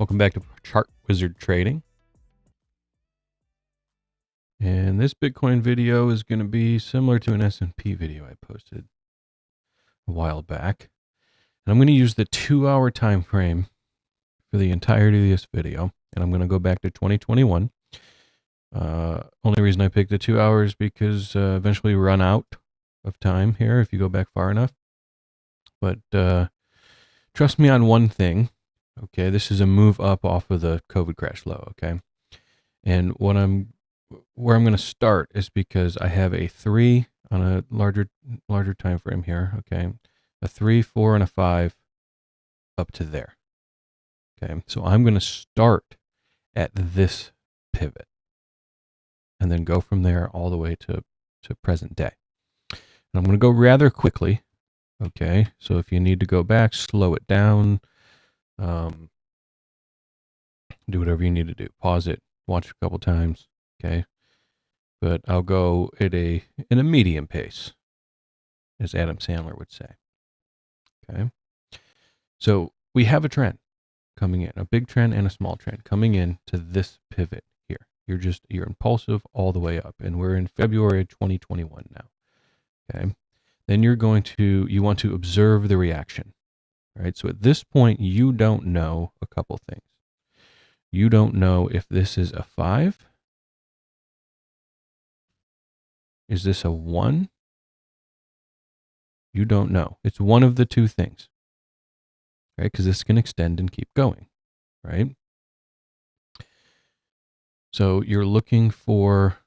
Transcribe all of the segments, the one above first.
Welcome back to Chart Wizard Trading. And this Bitcoin video is going to be similar to an S&P video I posted a while back. And I'm going to use the 2-hour time frame for the entirety of this video. And I'm going to go back to 2021. Only reason I picked the 2 hours because eventually we run out of time here if you go back far enough. But trust me on one thing. Okay, this is a move up off of the COVID crash low, okay? And where I'm going to start is because I have a 3 on a larger time frame here, okay? A 3, 4, and a 5 up to there. Okay, so I'm going to start at this pivot and then go from there all the way to present day. And I'm going to go rather quickly, okay? So if you need to go back, slow it down. Do whatever you need to do. Pause it, watch a couple times, okay? But I'll go at in a medium pace, as Adam Sandler would say. Okay. So we have a trend coming in, a big trend and a small trend coming in to this pivot here. You're impulsive all the way up, and we're in February 2021 now. Okay. Then you want to observe the reaction. Right? So at this point, you don't know a couple things. You don't know if this is a 5. Is this a 1? You don't know. It's one of the two things, right? Because this can extend and keep going, right? So you're looking for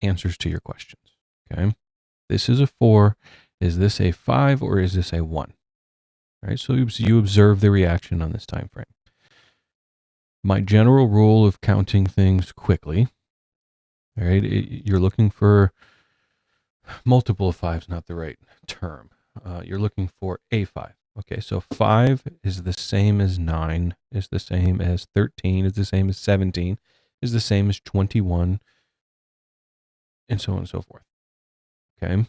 answers to your questions, okay? This is a 4. Is this a 5 or is this a 1? Right? So you observe the reaction on this time frame. My general rule of counting things quickly, all right? You're looking for multiple of 5's not the right term. You're looking for a 5. Okay, so 5 is the same as 9, is the same as 13, is the same as 17, is the same as 21, and so on and so forth. Okay,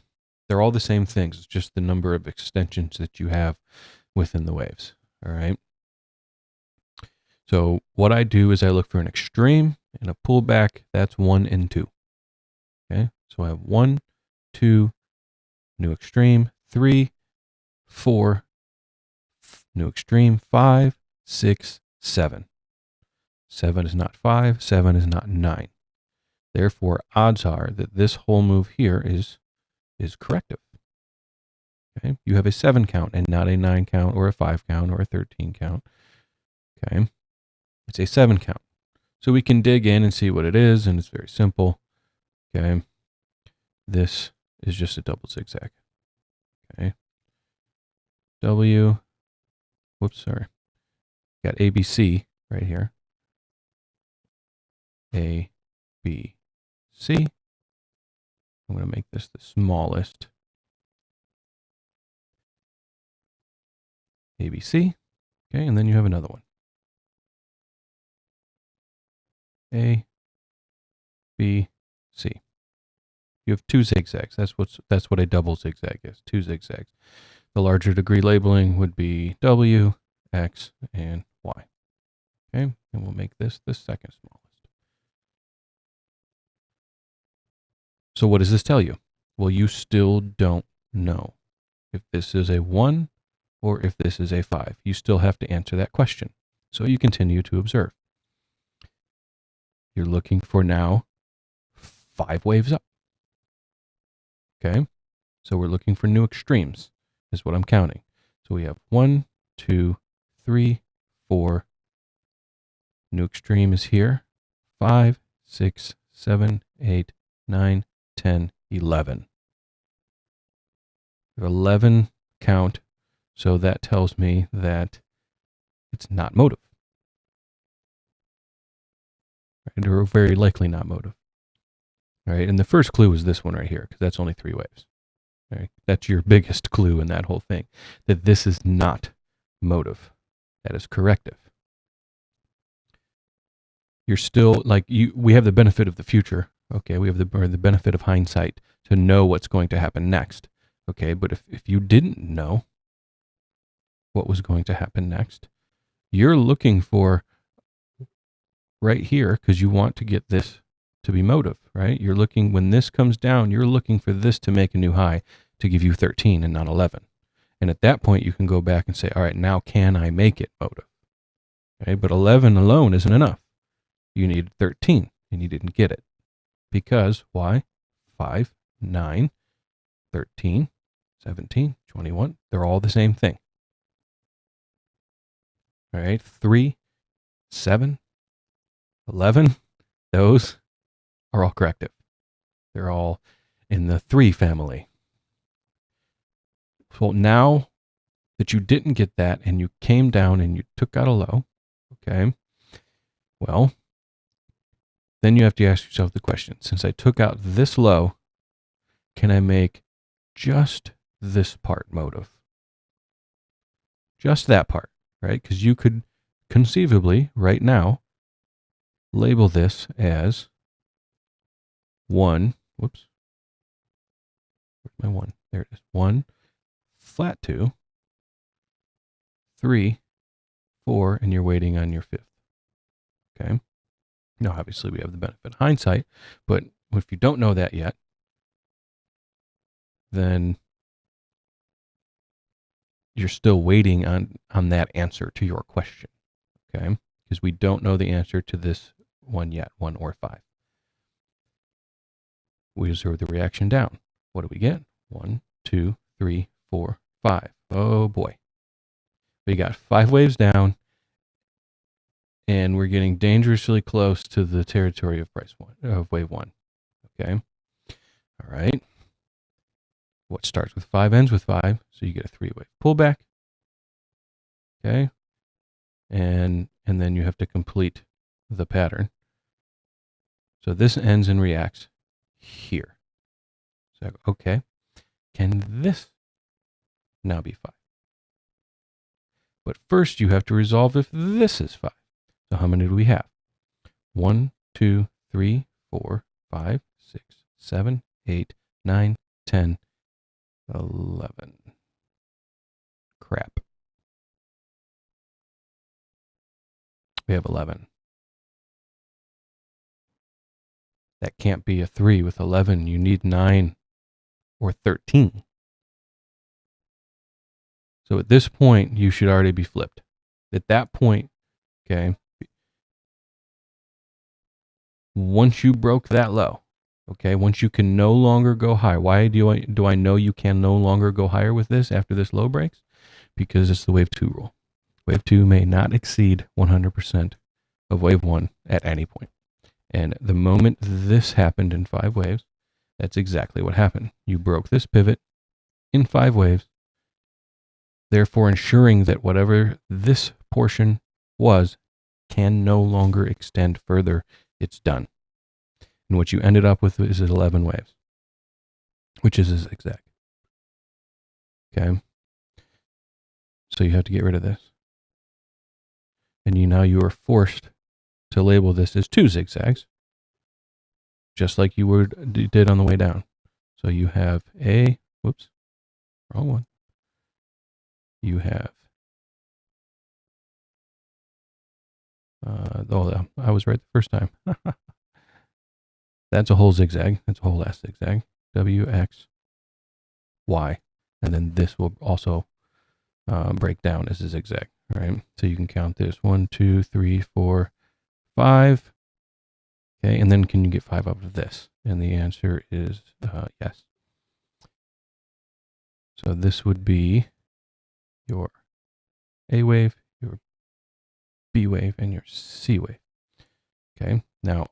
they're all the same things. It's just the number of extensions that you have within the waves. All right. So what I do is I look for an extreme and a pullback. That's 1 and 2. Okay, so I have 1, 2, new extreme, 3, 4, new extreme, 5, 6, 7. 7 is not 5, 7 is not 9. Therefore, odds are that this whole move here is corrective. Okay, you have a 7 count and not a 9 count or a 5 count or a 13 count. Okay, it's a 7 count. So we can dig in and see what it is, and it's very simple. Okay, this is just a double zigzag. Okay, got ABC right here. A, B, C. I'm going to make this the smallest. ABC. Okay, and then you have another one. A, B, C. You have 2 zigzags. That's what a double zigzag is. 2 zigzags. The larger degree labeling would be W, X, and Y. Okay, and we'll make this the second smallest. So what does this tell you? Well, you still don't know if this is a 1 or if this is a 5. You still have to answer that question. So you continue to observe. You're looking for now 5 waves up. Okay, so we're looking for new extremes is what I'm counting. So we have 1, 2, 3, 4. New extreme is here. 5, 6, 7, 8, 9, 10, 11. 11 count. So that tells me that it's not motive. Right? Or very likely not motive. All right, and the first clue is this one right here, because that's only 3 waves. All right, that's your biggest clue in that whole thing, that this is not motive. That is corrective. You're still we have the benefit of the future. Okay, we have the benefit of hindsight to know what's going to happen next. Okay, but if you didn't know what was going to happen next, You're looking for right here because you want to get this to be motive, right? You're looking, when this comes down, you're looking for this to make a new high to give you 13 and not 11. And at that point, you can go back and say, all right, now can I make it motive? Okay, but 11 alone isn't enough. You need 13 and you didn't get it. Because why? 5, 9, 13, 17, 21, they're all the same thing. All right, 3, 7, 11, those are all corrective. They're all in the 3 family. So now that you didn't get that and you came down and you took out a low, okay, well, then you have to ask yourself the question, since I took out this low, can I make just this part motive? Just that part, right? Because you could conceivably, right now, label this as 1, whoops, where's my 1? There it is, 1, flat 2, 3, 4, and you're waiting on your 5th, okay? Now, obviously, we have the benefit of hindsight, but if you don't know that yet, then you're still waiting on that answer to your question, okay? Because we don't know the answer to this one yet, 1 or 5. We observe the reaction down. What do we get? 1, 2, 3, 4, 5. Oh boy. We got 5 waves down, and we're getting dangerously close to the territory of wave 1. Okay. All right. What starts with 5 ends with 5, so you get a 3-wave pullback. Okay. And then you have to complete the pattern. So this ends and reacts here. So, okay, can this now be 5? But first you have to resolve if this is 5. So how many do we have? 1, 2, 3, 4, 5, 6, 7, 8, 9, 10, 11. Crap. We have 11. That can't be a 3 with 11. You need 9 or 13. So at this point, you should already be flipped. At that point, okay, once you broke that low, okay, once you can no longer go higher. Why do I know you can no longer go higher with this after this low breaks? Because it's the wave 2 rule. Wave 2 may not exceed 100% of wave 1 at any point. And the moment this happened in 5 waves, that's exactly what happened. You broke this pivot in 5 waves, therefore ensuring that whatever this portion was can no longer extend further. It's done. And what you ended up with is 11 waves, which is a zigzag. Okay. So you have to get rid of this. And you are forced to label this as 2 zigzags, just like you did on the way down. So you have whoops, wrong one. You have, I was right the first time. That's a whole zigzag. That's a whole last zigzag. W, X, Y. And then this will also break down as a zigzag, right? So you can count this 1, 2, 3, 4, 5. Okay, and then can you get 5 out of this? And the answer is yes. So this would be your A wave, your B wave, and your C wave. Okay, now,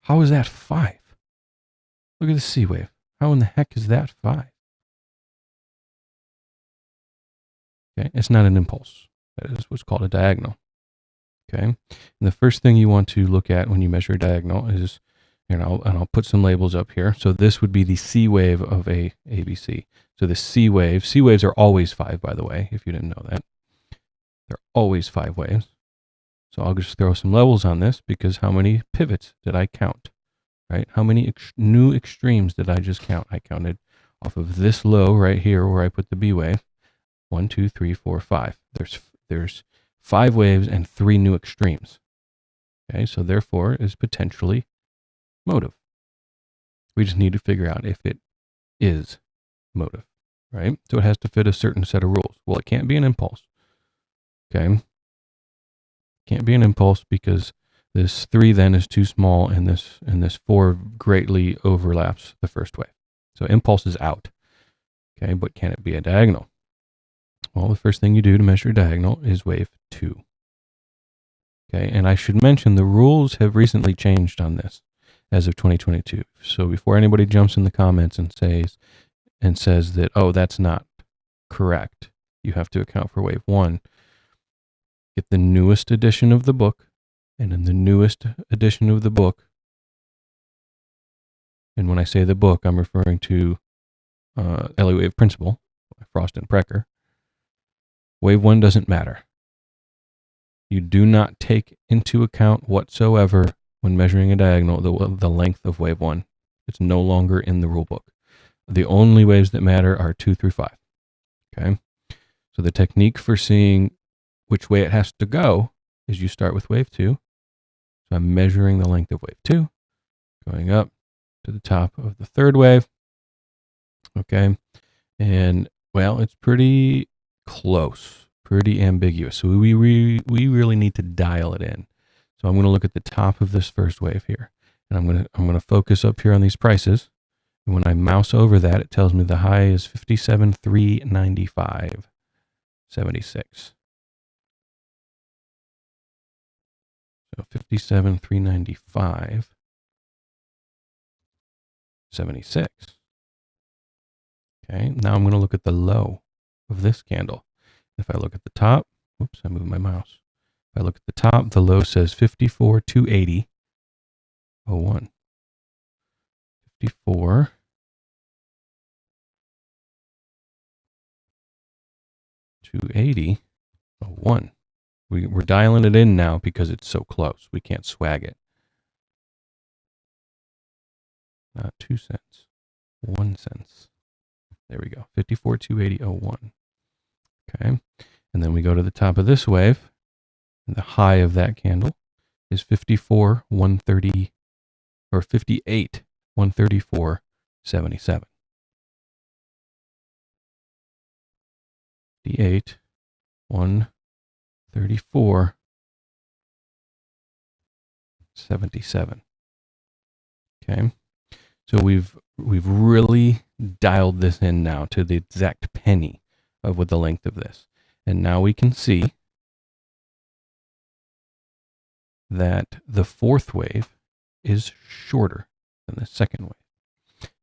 how is that 5? Look at the C wave. How in the heck is that 5? Okay, it's not an impulse. That is what's called a diagonal. Okay, and the first thing you want to look at when you measure a diagonal is, and I'll put some labels up here. So this would be the C wave of a ABC. So the C waves are always 5, by the way, if you didn't know that. They're always 5 waves. So I'll just throw some levels on this, because how many pivots did I count, right? How many new extremes did I just count? I counted off of this low right here where I put the B wave. 1, 2, 3, 4, 5. There's 5 waves and 3 new extremes. Okay, so therefore is potentially motive. We just need to figure out if it is motive, right? So it has to fit a certain set of rules. Well, it can't be an impulse. Okay. Can't be an impulse because this 3 then is too small and this 4 greatly overlaps the first wave. So impulse is out. Okay, but can it be a diagonal? Well, the first thing you do to measure diagonal is wave 2. Okay, and I should mention the rules have recently changed on this as of 2022. So before anybody jumps in the comments and says that, oh, that's not correct, you have to account for wave 1. Get the newest edition of the book, and in the newest edition of the book, and when I say the book, I'm referring to LA Wave Principle, Frost and Precker. Wave 1 doesn't matter. You do not take into account whatsoever when measuring a diagonal the length of wave 1. It's no longer in the rule book. The only waves that matter are 2 through 5. Okay? So the technique for seeing which way it has to go is you start with wave 2. So I'm measuring the length of wave 2, going up to the top of the third wave. Okay? And, well, it's pretty close, pretty ambiguous. So we really need to dial it in. So I'm going to look at the top of this first wave here, and I'm going to focus up here on these prices. And when I mouse over that, it tells me the high is 57,395.76. So 57,395.76. Okay, now I'm going to look at the low of this candle. If I look at the top, whoops, I moved my mouse. If I look at the top, the low says 54,280.01. 54,280.01. We're dialing it in now because it's so close. We can't swag it. Not 2 cents, 1 cent. There we go, 54,280.01. Okay, and then we go to the top of this wave, and the high of that candle is 54,130 or 58,134.77. 58,134.77. Okay, so we've really dialed this in now to the exact penny of what the length of this, and now we can see that the fourth wave is shorter than the second wave.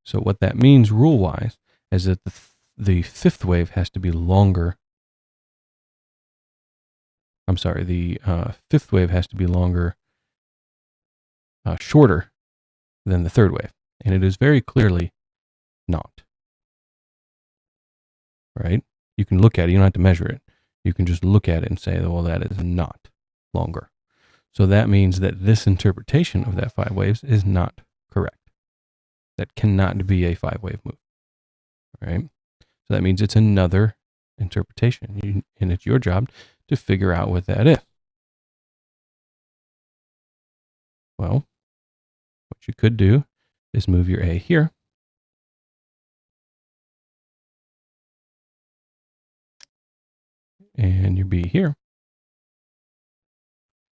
So what that means rule-wise is that the fifth wave has to be longer. I'm sorry, the fifth wave has to be shorter than the third wave. And it is very clearly not. Right? You can look at it. You don't have to measure it. You can just look at it and say, well, that is not longer. So that means that this interpretation of that 5 waves is not correct. That cannot be a 5-wave move. Right? So that means it's another interpretation. And it's your job to figure out what that is. Well, what you could do is move your A here. And your B here.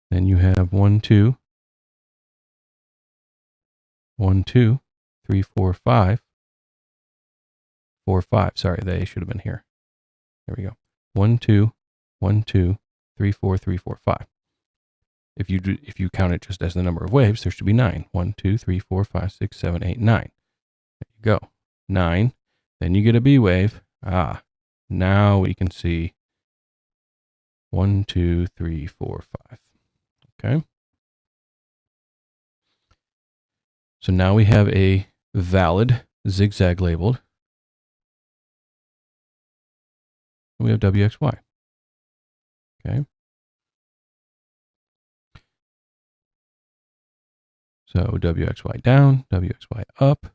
Then you have 1, 2, 1, 2, 3, 4, 5. 4, 5. Sorry, the A should have been here. There we go. 1, 2, 1, 2, 3, 4, 3, 4, 5. If you count it just as the number of waves, there should be 9. 1, 2, 3, 4, 5, 6, 7, 8, 9. There you go. 9. Then you get a B wave. Now we can see 1, 2, 3, 4, 5. Okay. So now we have a valid zigzag labeled. We have WXY. Okay. So WXY down, WXY up.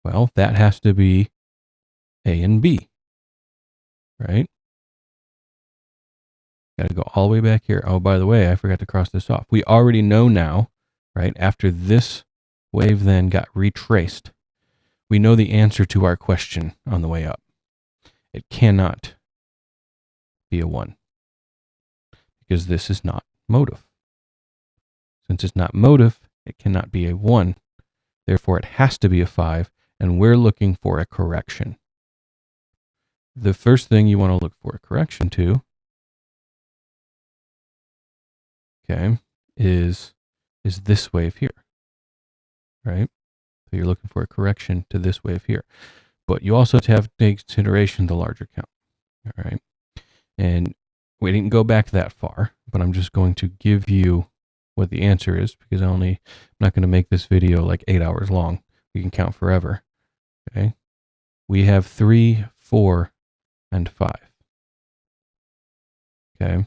Well, that has to be A and B, right? Got to go all the way back here. Oh, by the way, I forgot to cross this off. We already know now, right? After this wave then got retraced, we know the answer to our question on the way up. It cannot be a 1 because this is not motive. Since it's not motive, it cannot be a 1. Therefore, it has to be a 5, and we're looking for a correction. The first thing you want to look for a correction to, okay, is this wave here, right? So you're looking for a correction to this wave here. But you also have to take consideration the larger count, all right? And we didn't go back that far, but I'm just going to give you what the answer is because I'm not going to make this video like 8 hours long. We can count forever, okay? We have 3, 4, and 5, okay?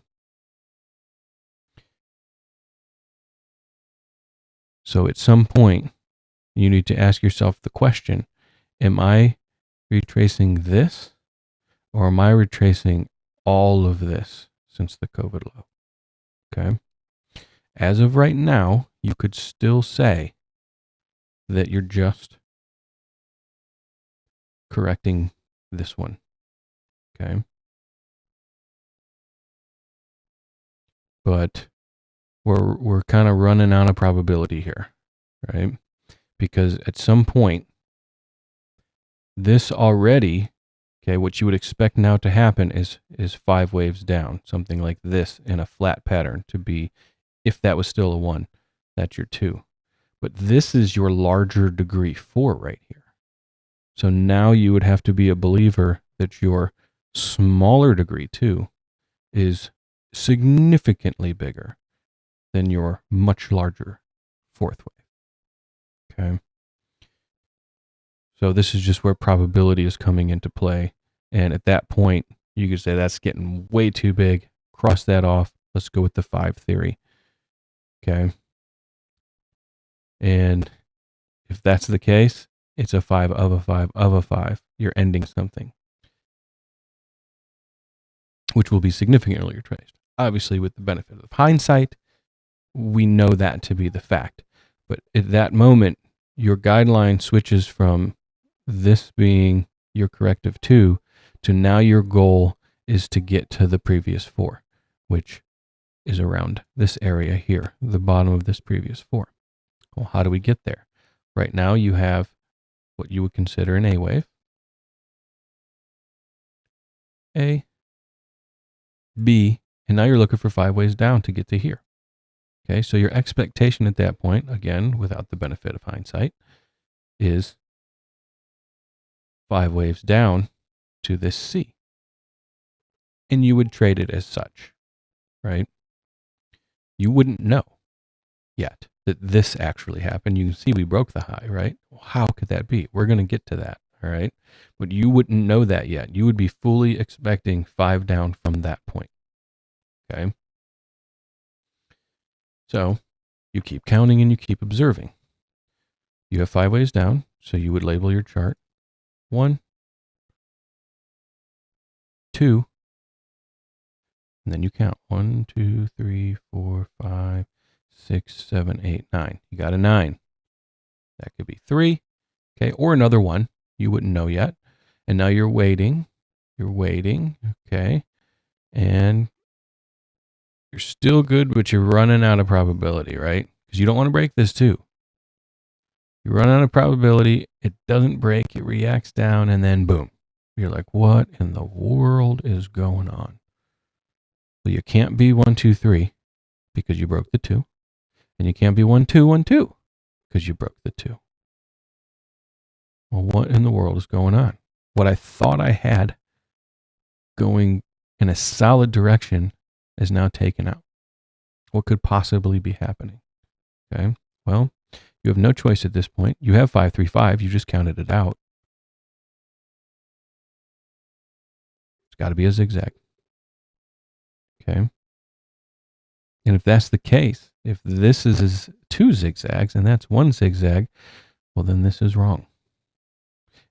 So at some point, you need to ask yourself the question, am I retracing this or am I retracing all of this since the COVID low? Okay. As of right now, you could still say that you're just correcting this one. Okay. But we're kind of running out of probability here, right? Because at some point, this already, okay, what you would expect now to happen is 5 waves down, something like this in a flat pattern to be, if that was still a 1, that's your 2. But this is your larger degree 4 right here. So now you would have to be a believer that your smaller degree 2 is significantly bigger than your much larger 4th wave. Okay. So this is just where probability is coming into play. And at that point, you could say that's getting way too big. Cross that off. Let's go with the 5 theory. Okay. And if that's the case, it's a 5 of a 5 of a 5. You're ending something, which will be significantly retraced. Obviously, with the benefit of hindsight, we know that to be the fact. But at that moment, your guideline switches from this being your corrective 2 to now your goal is to get to the previous 4, which is around this area here, the bottom of this previous 4. Well, how do we get there? Right now, you have what you would consider an A wave. A, B, and now you're looking for 5 waves down to get to here. Okay, so your expectation at that point, again, without the benefit of hindsight, is 5 waves down to this C. And you would trade it as such, right? You wouldn't know yet that this actually happened. You can see we broke the high, right? Well, how could that be? We're going to get to that, all right? But you wouldn't know that yet. You would be fully expecting 5 down from that point, okay? So you keep counting and you keep observing. You have 5 waves down, so you would label your chart 1, 2, and then you count 1, 2, 3, 4, 5, 6, 7, 8, 9. You got a 9. That could be 3, okay, or another 1. You wouldn't know yet. And now you're waiting. You're waiting, okay, and you're still good, but you're running out of probability, right? Because you don't want to break this too. You run out of probability. It doesn't break. It reacts down, and then boom. You're like, what in the world is going on? Well, you can't be 1, 2, 3 because you broke the 2. And you can't be 1, 2, 1, 2 because you broke the 2. Well, what in the world is going on? What I thought I had going in a solid direction is now taken out. What could possibly be happening? Okay. Well, you have no choice at this point. You have 5, 3, 5. You just counted it out. It's got to be a zigzag. Okay. And if that's the case, if this is 2 zigzags and that's 1 zigzag, well, then this is wrong.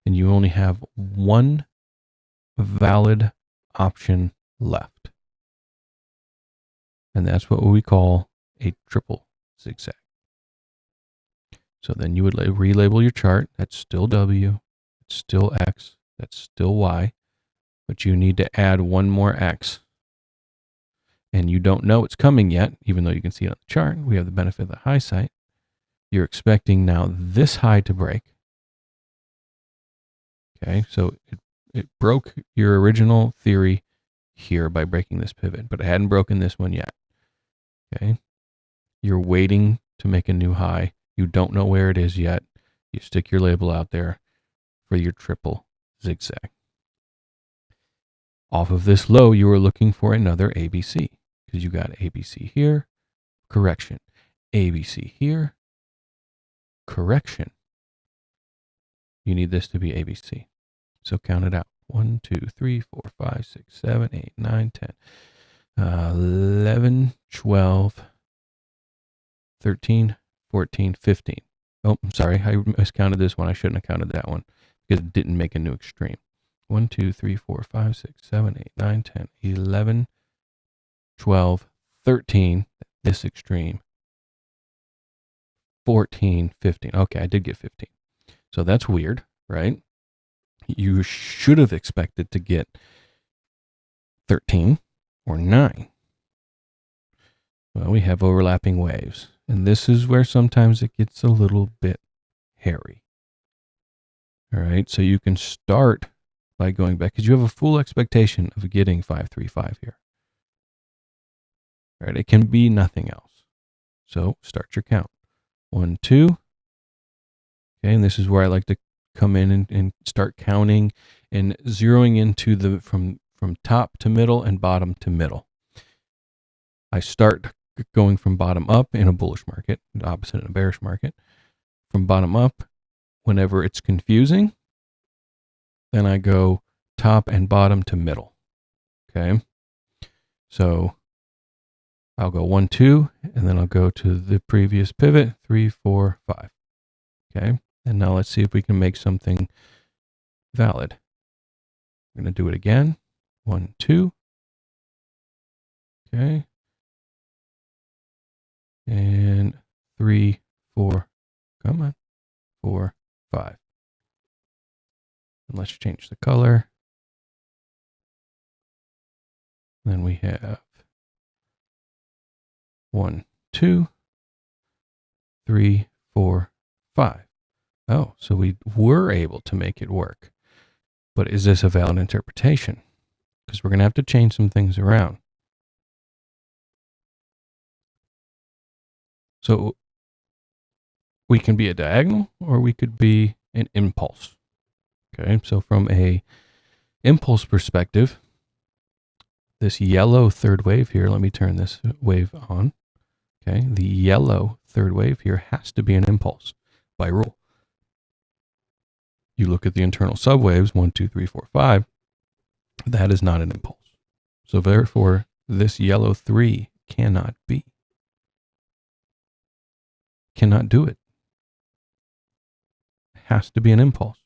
And you only have 1 valid option left. And that's what we call a triple zigzag. So then you would relabel your chart. That's still W. It's still X. That's still Y. But you need to add one more X. And you don't know it's coming yet, even though you can see it on the chart. We have the benefit of the high sight. You're expecting now this high to break. Okay, so it broke your original theory here by breaking this pivot, but it hadn't broken this one yet. Okay, you're waiting to make a new high. You don't know where it is yet. You stick your label out there for your triple zigzag. Off of this low, you were looking for another ABC because you got ABC here, correction. ABC here, correction. You need this to be ABC. So count it out. 1, 2, 3, 4, 5, 6, 7, 8, 9, 10, 11, 12, 13, 14, 15. Oh, I'm sorry. I miscounted this one. I shouldn't have counted that one because it didn't make a new extreme. 1, 2, 3, 4, 5, 6, 7, 8, 9, 10, 11, 12, 13. This extreme. 14, 15. Okay, I did get 15. So that's weird, right? You should have expected to get 13 or 9. Well, we have overlapping waves. And this is where sometimes it gets a little bit hairy. All right, so you can start by going back because you have a full expectation of getting 535 here. All right, it can be nothing else. So start your count. 1, 2. Okay, and this is where I like to come in and start counting and zeroing into the from top to middle and bottom to middle. I start going from bottom up in a bullish market, the opposite in a bearish market. From bottom up, whenever it's confusing, then I go top and bottom to middle. Okay. So I'll go 1, 2, and then I'll go to the previous pivot, 3, 4, 5. Okay. And now let's see if we can make something valid. I'm going to do it again. 1, 2. Okay. And 3, 4. Come on. 4, 5. And let's change the color. Then we have 1, 2, 3, 4, 5. Oh, so we were able to make it work. But is this a valid interpretation? Because we're going to have to change some things around. So we can be a diagonal or we could be an impulse. Okay, so from a impulse perspective, this yellow third wave here, let me turn this wave on. Okay, the yellow third wave here has to be an impulse by rule. You look at the internal subwaves, 1, 2, 3, 4, 5, that is not an impulse. So therefore, this yellow 3 cannot be. Cannot do it. Has to be an impulse.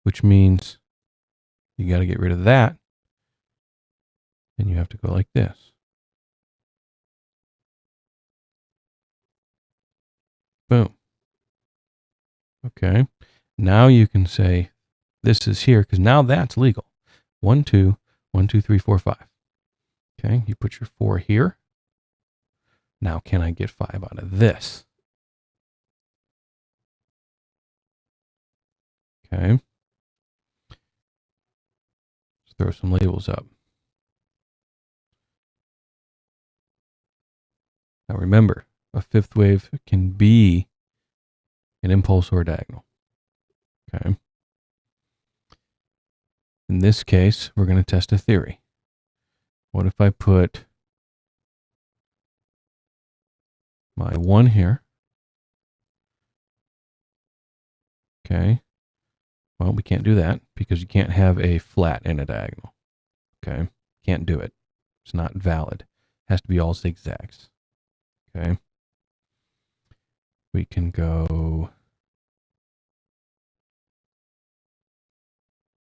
Which means you got to get rid of that. And you have to go like this. Boom. Okay. Now you can say this is here because now that's legal. 1, 2, 1, 2, 3, 4, 5. Okay. You put your 4 here. Now can I get 5 out of this? Okay. Let's throw some labels up. Now remember, a fifth wave can be an impulse or a diagonal. Okay. In this case, we're going to test a theory. What if I put my 1 here? Okay. Well, we can't do that because you can't have a flat and a diagonal. Okay. Can't do it. It's not valid. It has to be all zigzags. Okay. We can go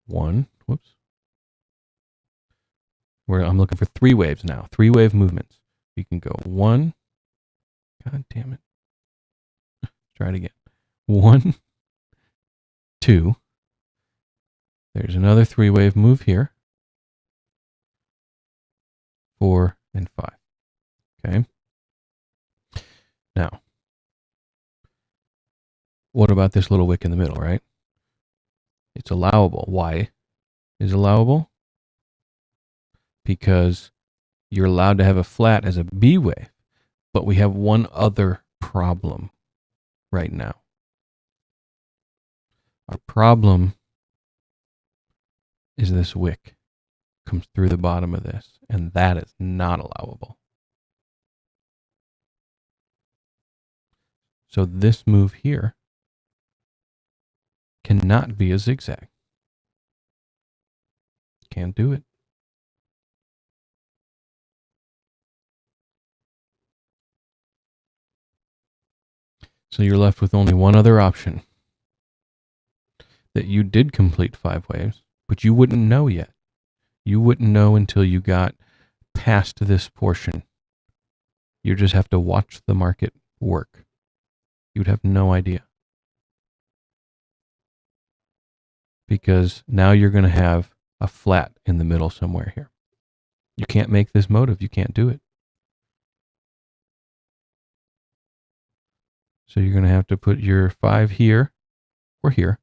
1. Whoops. where I'm looking for 3 waves now, 3 wave movements. You can go 1, god damn it. Try it again. 1, 2. There's another 3 wave move here. 4 and 5. Okay. Now, what about this little wick in the middle, right? It's allowable. Why is allowable? Because you're allowed to have a flat as a B wave, but we have one other problem right now. Our problem is this wick comes through the bottom of this, and that is not allowable. So this move here cannot be a zigzag. Can't do it. So you're left with only one other option. That you did complete 5 waves, but you wouldn't know yet. You wouldn't know until you got past this portion. You just have to watch the market work. You'd have no idea. Because now you're going to have a flat in the middle somewhere here. You can't make this motive. You can't do it. So you're going to have to put your 5 here or here.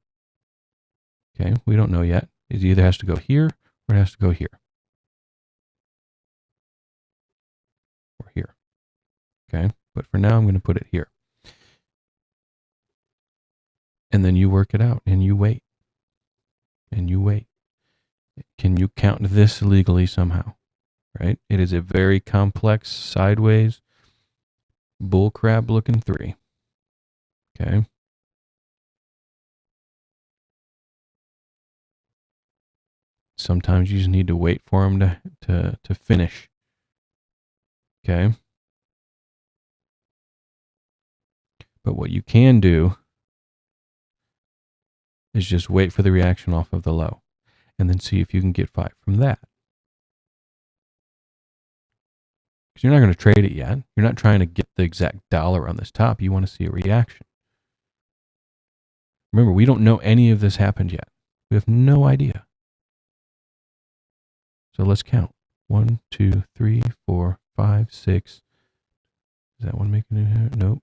Okay, we don't know yet. It either has to go here or it has to go here. Or here. Okay, but for now I'm going to put it here. And then you work it out and you wait. And you wait. Can you count this legally somehow? Right? It is a very complex sideways bullcrab looking 3. Okay. Sometimes you just need to wait for them to finish. Okay. But what you can do is just wait for the reaction off of the low and then see if you can get 5 from that. Because you're not going to trade it yet. You're not trying to get the exact dollar on this top. You want to see a reaction. Remember, we don't know any of this happened yet. We have no idea. So let's count. 1, 2, 3, 4, 5, 6. Is that one making it here? Nope.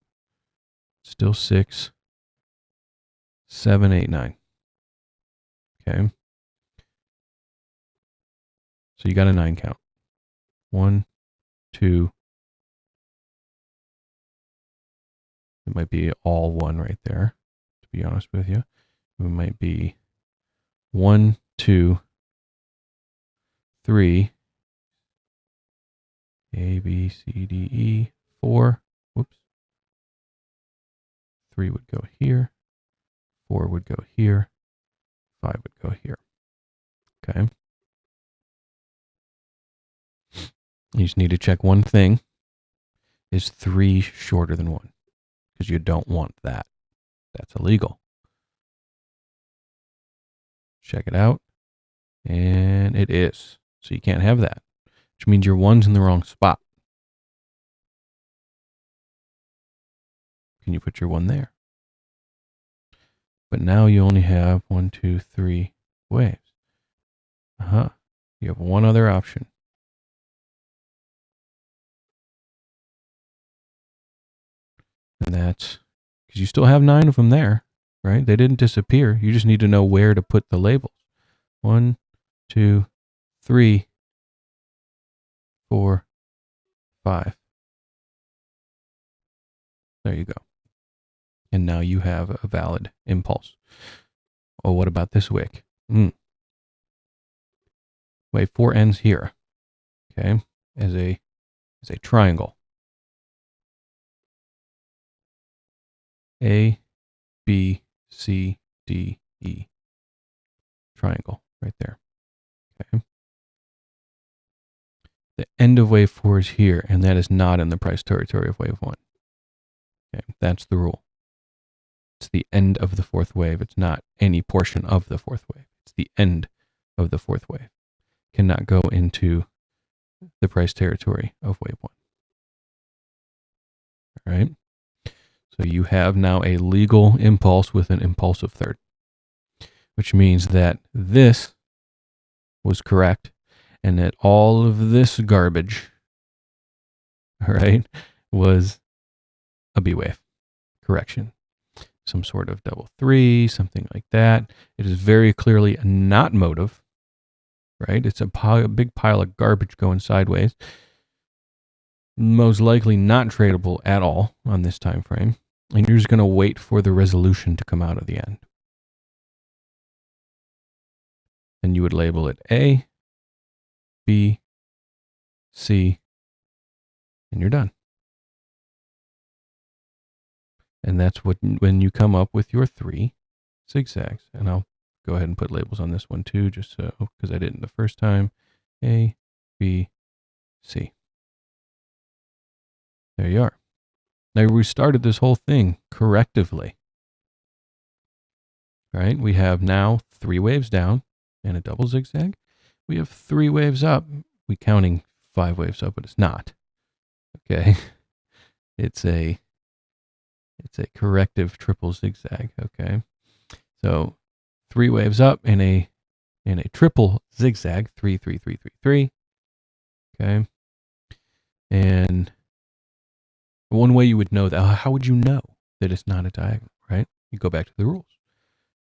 Still 6. 7, 8, 9. Okay. So you got a 9 count. 1, 2. It might be all 1 right there, to be honest with you. It might be 1, 2, 3. A, B, C, D, E, 4. Whoops. 3 would go here. 4 would go here. 5 would go here. Okay. You just need to check one thing. Is 3 shorter than 1? Because you don't want that. That's illegal. Check it out. And it is. So you can't have that. Which means your 1's in the wrong spot. Can you put your 1 there? But now you only have 1, 2, 3 waves. You have one other option. And that's because you still have 9 of them there, right? They didn't disappear. You just need to know where to put the labels. 1, 2, 3, 4, 5. There you go. And now you have a valid impulse. Oh, what about this wick? Wave 4 ends here. Okay, as a triangle. A, B, C, D, E. Triangle right there. Okay. The end of wave 4 is here, and that is not in the price territory of wave 1. Okay, that's the rule. It's the end of the 4th wave. It's not any portion of the 4th wave. It's the end of the 4th wave. Cannot go into the price territory of wave 1. All right. So you have now a legal impulse with an impulsive third, which means that this was correct and that all of this garbage, all right, was a B wave correction. Some sort of double 3, something like that. It is very clearly not motive, right? It's a big pile of garbage going sideways. Most likely not tradable at all on this time frame. And you're just going to wait for the resolution to come out at the end. And you would label it A, B, C, and you're done. And that's when you come up with your 3 zigzags. And I'll go ahead and put labels on this one too, just so, because I didn't the first time. A, B, C. There you are. Now we started this whole thing correctively. Right? We have now 3 waves down and a double zigzag. We have 3 waves up. We're counting 5 waves up, but it's not. Okay. It's a corrective triple zigzag. Okay. So 3 waves up in a triple zigzag, 3, 3, 3, 3, 3. Okay. And one way you would know that, how would you know that it's not a diagonal, right? You go back to the rules.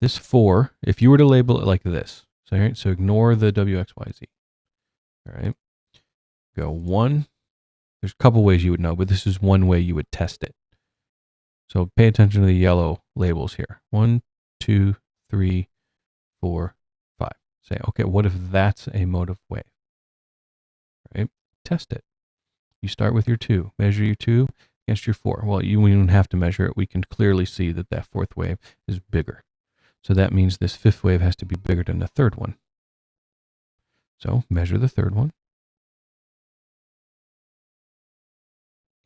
This 4, if you were to label it like this, so ignore the WXYZ. All right. Go 1. There's a couple ways you would know, but this is one way you would test it. So pay attention to the yellow labels here. 1, 2, 3, 4, 5. Say, okay, what if that's a motive wave? Right? Test it. You start with your 2. Measure your 2 against your 4. Well, you don't have to measure it. We can clearly see that that 4th wave is bigger. So that means this 5th wave has to be bigger than the 3rd one. So measure the 3rd one.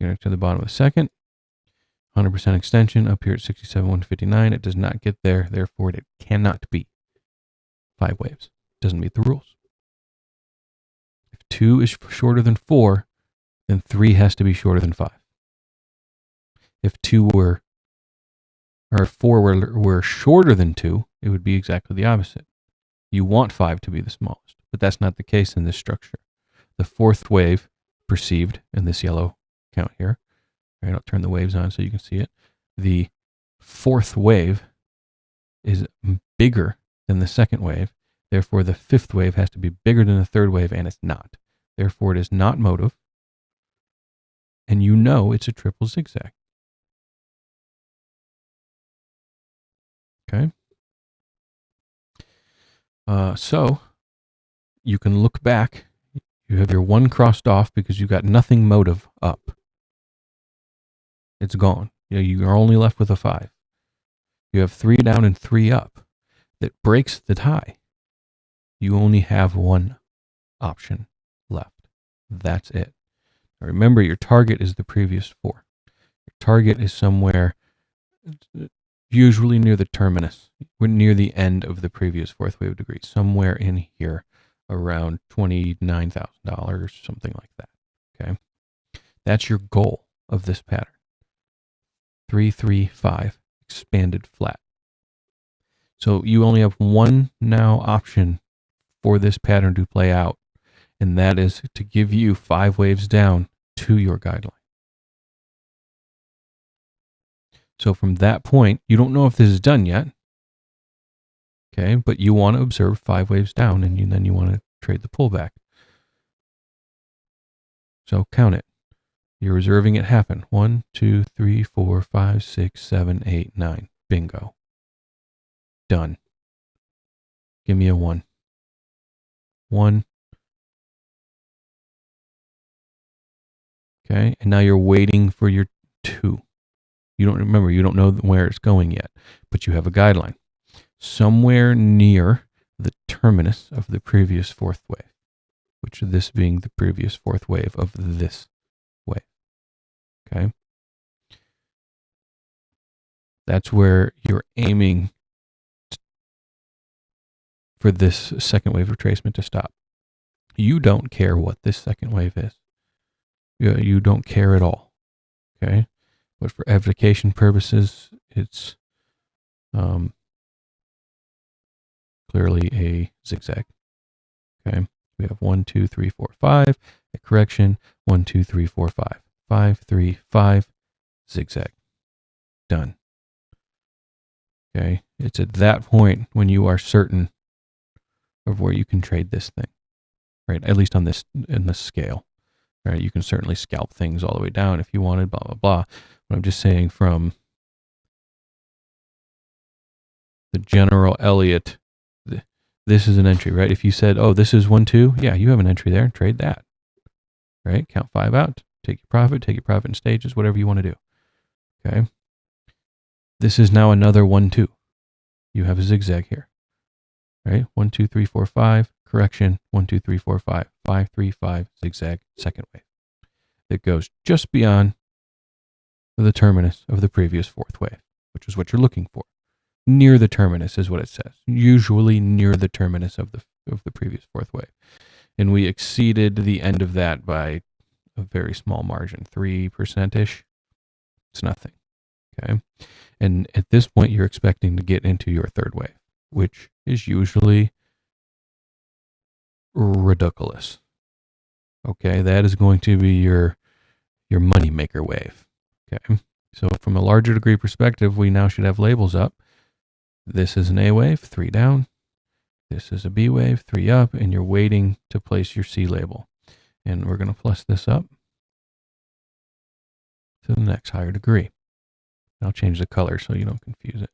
Get to the bottom of the 2nd. 100% extension up here at 67,159. It does not get there. Therefore, it cannot be 5 waves. It doesn't meet the rules. If 2 is shorter than 4, then 3 has to be shorter than 5. If 4 were shorter than 2, it would be exactly the opposite. You want 5 to be the smallest, but that's not the case in this structure. The 4th wave perceived in this yellow count here. All right, I'll turn the waves on so you can see it. The 4th wave is bigger than the 2nd wave. Therefore, the 5th wave has to be bigger than the 3rd wave, and it's not. Therefore, it is not motive. And you know it's a triple zigzag. Okay. So you can look back. You have your 1 crossed off because you got nothing motive up. It's gone. You are only left with a 5. You have 3 down and 3 up. That breaks the tie. You only have 1 option left. That's it. Now remember, your target is the previous 4. Your target is somewhere usually near the terminus. We're near the end of the previous 4th wave degree, somewhere in here around $29,000, something like that. Okay. That's your goal of this pattern. 3, 3, 5, expanded flat. So you only have 1 now option for this pattern to play out, and that is to give you 5 waves down to your guideline. So from that point, you don't know if this is done yet, okay, but you want to observe 5 waves down, and then you want to trade the pullback. So count it. You're observing it happen. 1, 2, 3, 4, 5, 6, 7, 8, 9. Bingo. Done. Give me a 1. 1. Okay, and now you're waiting for your 2. You don't know where it's going yet, but you have a guideline. Somewhere near the terminus of the previous 4th wave, which this being the previous 4th wave of this wave. Okay? That's where you're aiming for this 2nd wave retracement to stop. You don't care what this second wave is. You don't care at all. Okay. But for application purposes, it's clearly a zigzag. Okay. We have 1, 2, 3, 4, 5. A correction. 1, 2, 3, 4, 5. 5, 3, 5. Zigzag. Done. Okay. It's at that point when you are certain of where you can trade this thing, right? At least on this, in this scale, right? You can certainly scalp things all the way down if you wanted, blah, blah, blah. But I'm just saying from the general Elliott, this is an entry, right? If you said, oh, this is 1, 2, yeah, you have an entry there, trade that, right? Count 5 out, take your profit in stages, whatever you want to do, okay? This is now another 1, 2. You have a zigzag here, right? 1, 2, 3, 4, 5, correction, 1, 2, 3, 4, 5, 5, 3, 5, zigzag, second wave. It goes just beyond the terminus of the previous fourth wave, which is what you're looking for. Near the terminus is what it says. Usually near the terminus of the previous fourth wave. And we exceeded the end of that by a very small margin, 3%-ish. It's nothing. Okay. And at this point, you're expecting to get into your third wave, which is usually ridiculous. Okay. That is going to be your moneymaker wave. Okay. So from a larger degree perspective, we now should have labels up. This is an A wave, 3 down. This is a B wave, 3 up, and you're waiting to place your C label. And we're going to plus this up to the next higher degree. I'll change the color so you don't confuse it.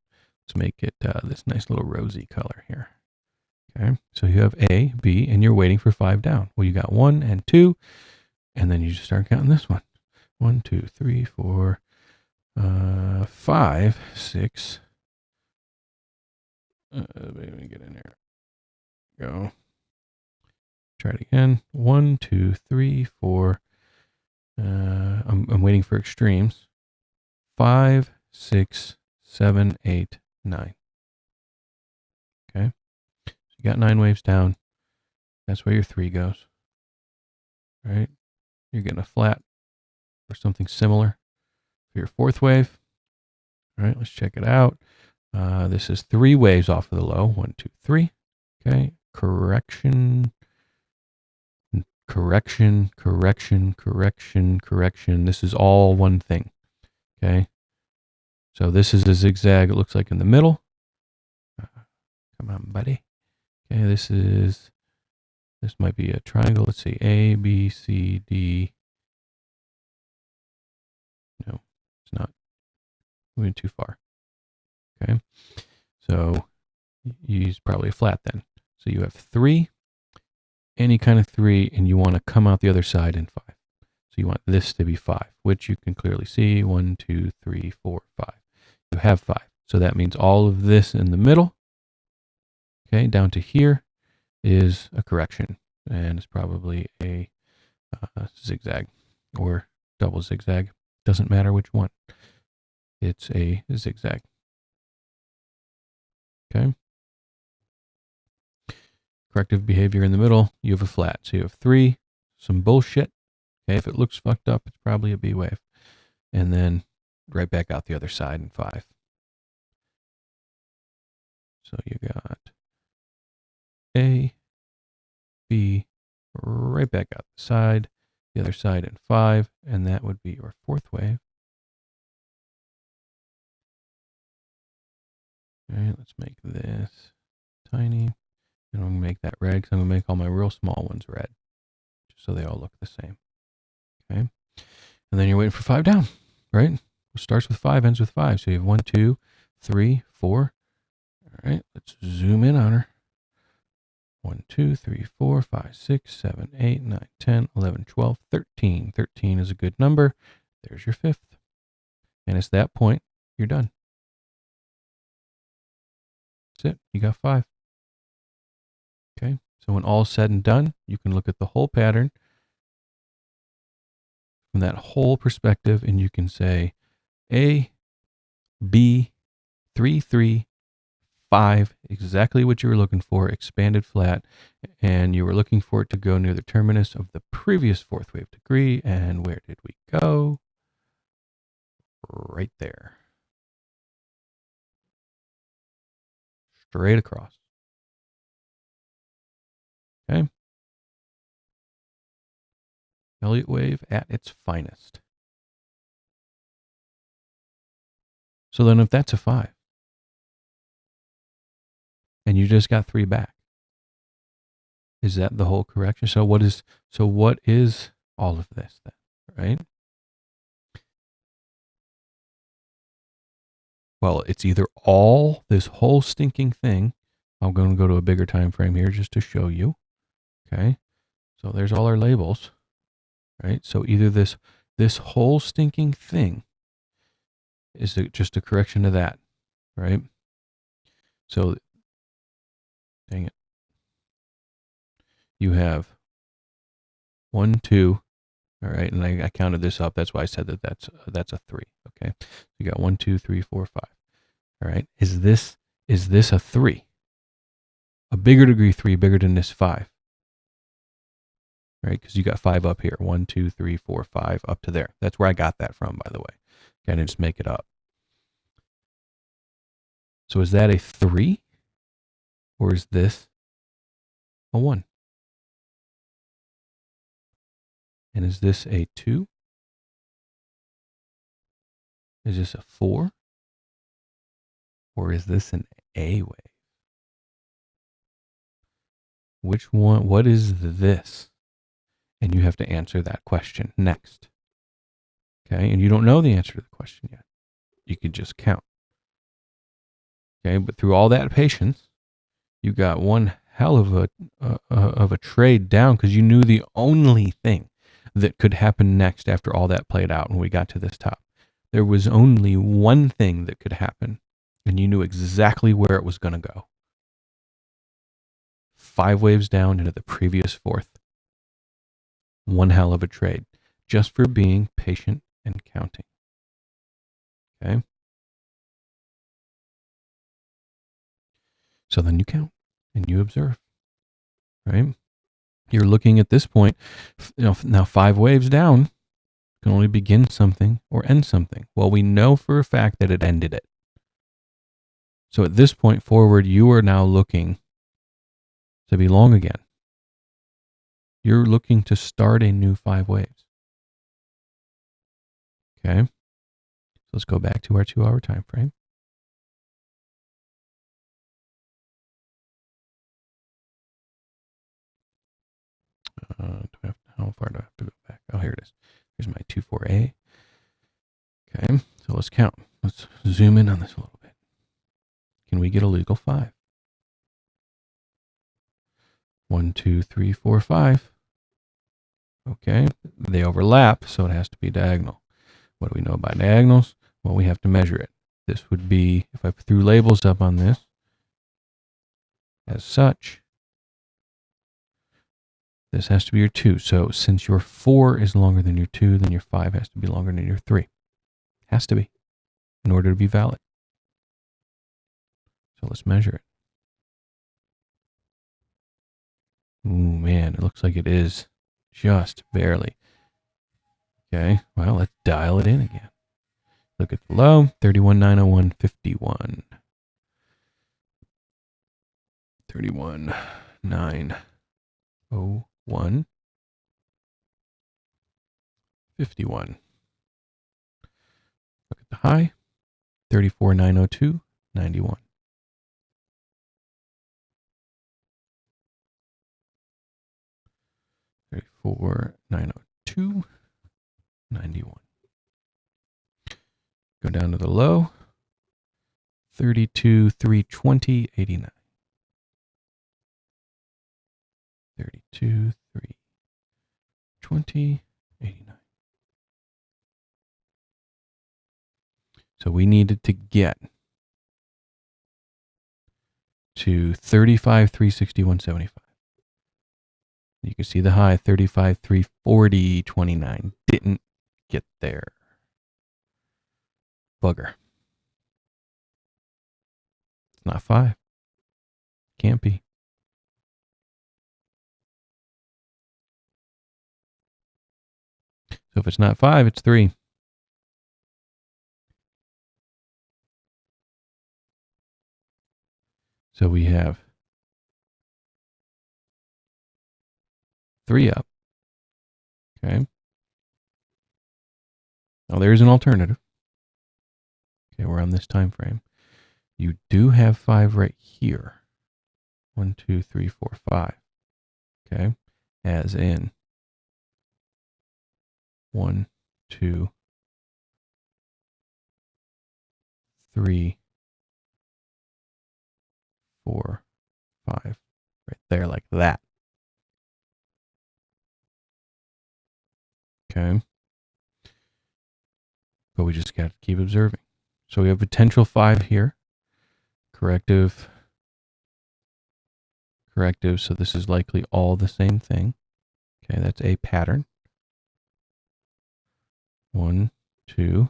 Let's make it this nice little rosy color here. Okay, so you have A, B, and you're waiting for 5 down. Well, you got 1 and 2, and then you just start counting this one. 1, 2, 3, 4, 5, 6. Let me get in there. Go. Try it again. 1, 2, 3, 4. I'm waiting for extremes. 5, 6, 7, 8, 9. Okay. So you got 9 waves down. That's where your 3 goes. Right? You're getting a flat or something similar for your fourth wave. All right, let's check it out. This is 3 waves off of the low. 1, 2, 3. Okay. Correction. Correction, correction, correction, correction. This is all one thing. Okay. So this is a zigzag, it looks like in the middle. Come on, buddy. Okay, this might be a triangle. Let's see, A, B, C, D. No, it's not. Moving too far. Okay. So use probably a flat then. So you have 3, any kind of 3, and you want to come out the other side in 5. So you want this to be 5, which you can clearly see. 1, 2, 3, 4, 5. You have 5. So that means all of this in the middle, okay, down to here is a correction. And it's probably a zigzag or double zigzag. Doesn't matter which one. It's a zigzag. Okay. Corrective behavior in the middle, you have a flat. So you have 3, some bullshit. Okay, if it looks fucked up, it's probably a B wave. And then right back out the other side in 5. So you got A, B, right back out the side, the other side in 5, and that would be your fourth wave. All right, let's make this tiny. And I'm going to make that red because I'm going to make all my real small ones red, just so they all look the same. Okay. And then you're waiting for 5 down, right? It starts with 5, ends with 5. So you have 1, 2, 3, 4. All right, let's zoom in on her. 1, 2, 3, 4, 5, 6, 7, 8, 9, 10, 11, 12, 13. 13 is a good number. There's your 5th. And it's that point, you're done. That's it. You got 5. Okay. So when all's said and done, you can look at the whole pattern from that whole perspective, and you can say A, B, 3, 3, 5, exactly what you were looking for, expanded flat, and you were looking for it to go near the terminus of the previous fourth wave degree. And where did we go? Right there. Straight across. Okay. Elliott wave at its finest. So then if that's a 5, and you just got 3 back, is that the whole correction? So what is all of this then, right? Well, it's either all this whole stinking thing. I'm going to go to a bigger time frame here just to show you. Okay. So there's all our labels, right? So either this whole stinking thing is just a correction to that, right? So, dang it. You have 1, 2, all right, and I counted this up. That's why I said that's a 3. Okay, you got 1, 2, 3, 4, 5. All right, is this a 3? A bigger degree 3, bigger than this 5, right? Because you got 5 up here. 1, 2, 3, 4, 5 up to there. That's where I got that from, by the way. Okay, I didn't just make it up. So is that a 3, or is this a 1? And is this a 2? Is this a 4? Or is this an A wave? Which one? What is this? And you have to answer that question next. Okay, and you don't know the answer to the question yet. You could just count. Okay, but through all that patience, you got one hell of a trade down because you knew the only thing that could happen next after all that played out when we got to this top. There was only one thing that could happen, and you knew exactly where it was going to go. 5 waves down into the previous fourth. One hell of a trade, just for being patient and counting. Okay? So then you count and you observe, right? You're looking at this point, now 5 waves down can only begin something or end something. Well, we know for a fact that it ended it. So at this point forward, you are now looking to be long again. You're looking to start a new 5 waves. Okay? So let's go back to our 2-hour time frame. How far do I have to go back? Oh, here it is. Here's my 2-4A. Okay, so let's count. Let's zoom in on this a little bit. Can we get a legal 5? 1, 2, 3, 4, 5. Okay, they overlap, so it has to be diagonal. What do we know about diagonals? Well, we have to measure it. This would be, if I threw labels up on this, as such, this has to be your 2. So since your 4 is longer than your 2, then your 5 has to be longer than your 3. Has to be, in order to be valid. So let's measure it. Ooh, man, it looks like it is just barely. Okay, well, let's dial it in again. Look at the low, 31,901.51. 31,901.51. Look at the high, 34,902.91. 34,902.91. Go down to the low, 32,320.89. 32,320.89. So we needed to get to 35,361.75. You can see the high, 35,340.29. Didn't get there. Bugger. It's not 5. Can't be. So if it's not 5, it's 3. So we have 3 up. Okay. Now there's an alternative. Okay, we're on this time frame. You do have 5 right here. 1, 2, 3, 4, 5. Okay. As in 1, 2, 3, 4, 5. Right there, like that. Okay. But we just got to keep observing. So we have potential 5 here. Corrective. So this is likely all the same thing. Okay, that's a pattern. 1, 2,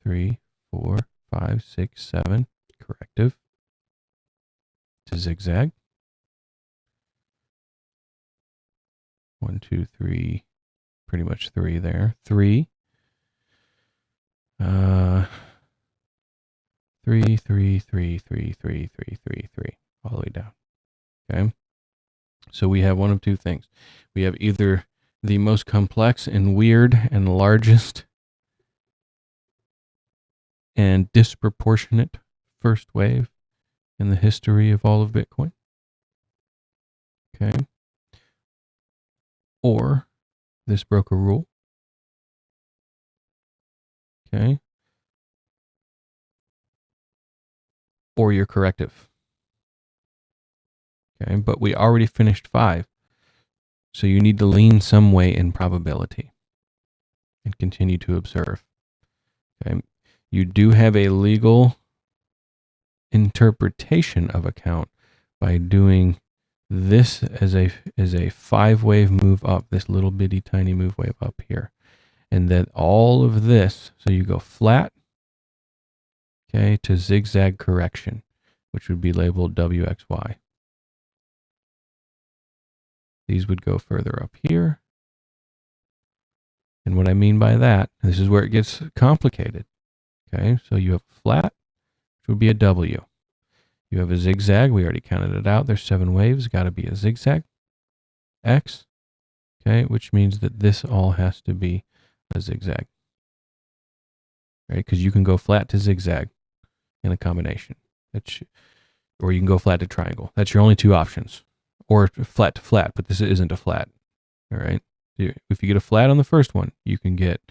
3, 4, 5, 6, 7. Corrective. To zigzag. 1, 2, 3. Pretty much 3 there. 3. 3, 3, 3, 3, 3, 3, 3, 3. All the way down. Okay. So we have one of two things. We have either the most complex and weird and largest and disproportionate first wave in the history of all of Bitcoin. Okay. Or this broke a rule. Okay. Or your corrective. Okay. But we already finished 5. So you need to lean some way in probability and continue to observe. Okay. You do have a legal interpretation of a count by doing this as a 5-wave move up, this little bitty tiny move wave up here. And then all of this, so you go flat, okay, to zigzag correction, which would be labeled WXY. These would go further up here. And what I mean by that, this is where it gets complicated. Okay, so you have flat, which would be a W. You have a zigzag, we already counted it out. There's 7 waves, got to be a zigzag. X, okay, which means that this all has to be a zigzag. Right, because you can go flat to zigzag in a combination. Or you can go flat to triangle. That's your only 2 options. Or flat to flat, but this isn't a flat. All right. If you get a flat on the first one, you can get,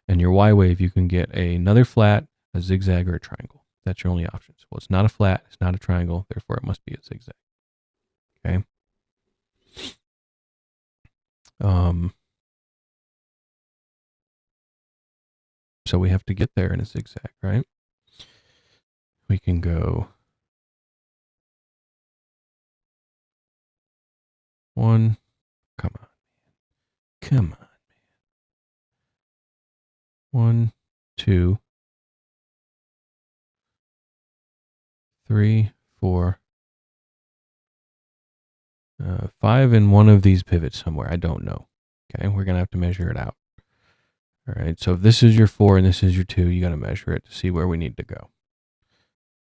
and your Y wave, you can get another flat, a zigzag, or a triangle. That's your only options. Well, it's not a flat, it's not a triangle, therefore it must be a zigzag. Okay. So we have to get there in a zigzag, right? We can go 1, come on, come on, 1, 2, 3, 4, 5 in one of these pivots somewhere. I don't know. Okay, we're going to have to measure it out. All right, so if this is your 4 and this is your 2, you got to measure it to see where we need to go.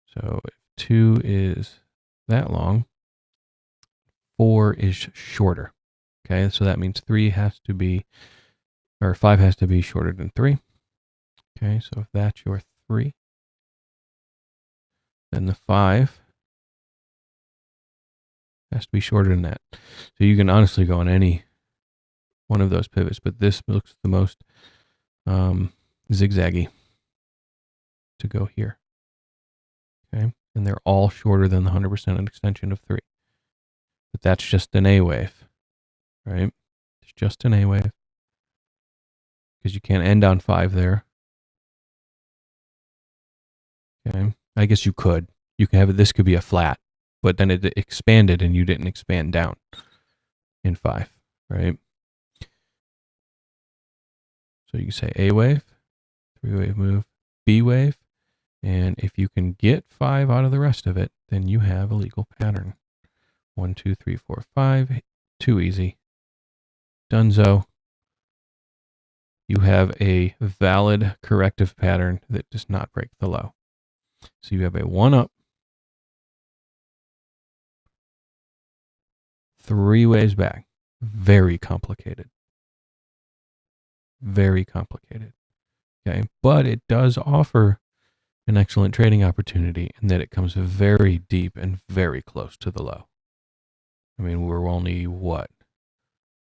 So if 2 is that long, 4 is shorter. Okay, so that means 3 has to be, or 5 has to be shorter than 3. Okay, so if that's your 3, then the 5 has to be shorter than that. So you can honestly go on any one of those pivots, but this looks the most zigzaggy to go here. Okay, and they're all shorter than the 100% extension of 3. But that's just an A wave, right? It's just an A wave because you can't end on 5 there. Okay, I guess you could. You can have it. This could be a flat, but then it expanded and you didn't expand down in 5, right? So you can say A wave, 3-wave move, B wave, and if you can get 5 out of the rest of it, then you have a legal pattern. 1, 2, 3, 4, 5. Too easy. Dunzo. You have a valid corrective pattern that does not break the low. So you have a 1 up, 3 waves back. Very complicated. Very complicated. Okay. But it does offer an excellent trading opportunity in that it comes very deep and very close to the low. I mean, we're only what?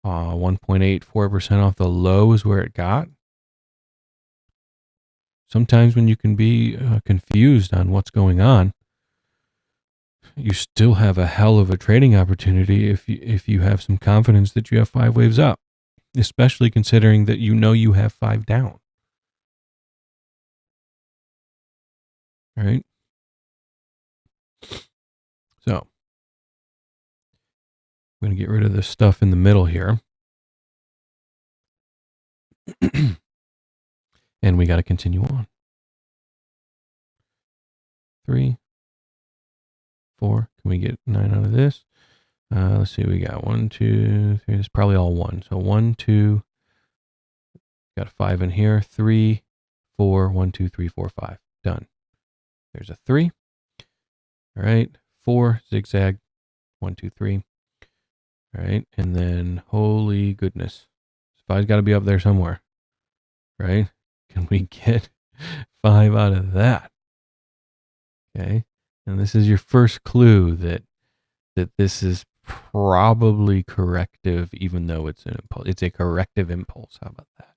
1.84% off the low is where it got. Sometimes when you can be confused on what's going on, you still have a hell of a trading opportunity if you have some confidence that you have 5 waves up, especially considering that you have 5 down. All right. So I'm going to get rid of this stuff in the middle here. And we got to continue on. 3, 4. Can we get 9 out of this? Let's see. We got 1, 2, 3. It's probably all 1. So 1, 2. Got a 5 in here. 3, 4. 1, 2, 3, 4, 5. Done. There's a 3. All right. 4 zigzag. 1, 2, 3. All right. And then, holy goodness. 5's got to be up there somewhere. Right? Can we get 5 out of that? Okay. And this is your first clue that this is probably corrective, even though it's an impulse. It's a corrective impulse. How about that?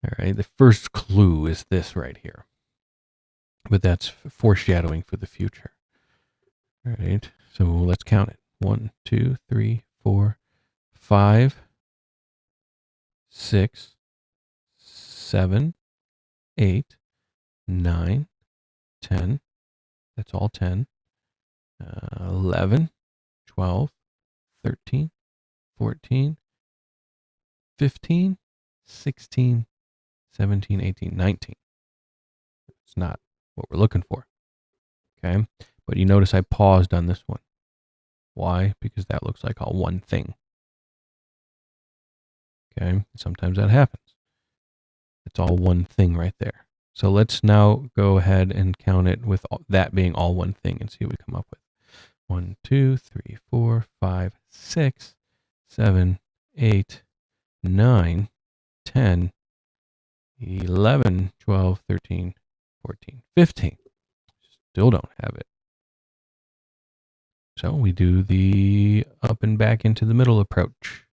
All right. The first clue is this right here. But that's foreshadowing for the future. All right. So let's count it. 1, 2, 3, 4, 5, 6, 7, 8, 9, 10. That's all 10. 11, 12, 13, 14, 15, 16, 17, 18, 19. It's not what we're looking for. Okay. But you notice I paused on this one. Why? Because that looks like all one thing. Okay. Sometimes that happens. It's all one thing right there. So let's now go ahead and count it with that being all one thing and see what we come up with. 1, 2, 3, 4, 5, 6, 7, 8, 9, 10, 11, 12, 13, 14, 15. Still don't have it. So we do the up and back into the middle approach.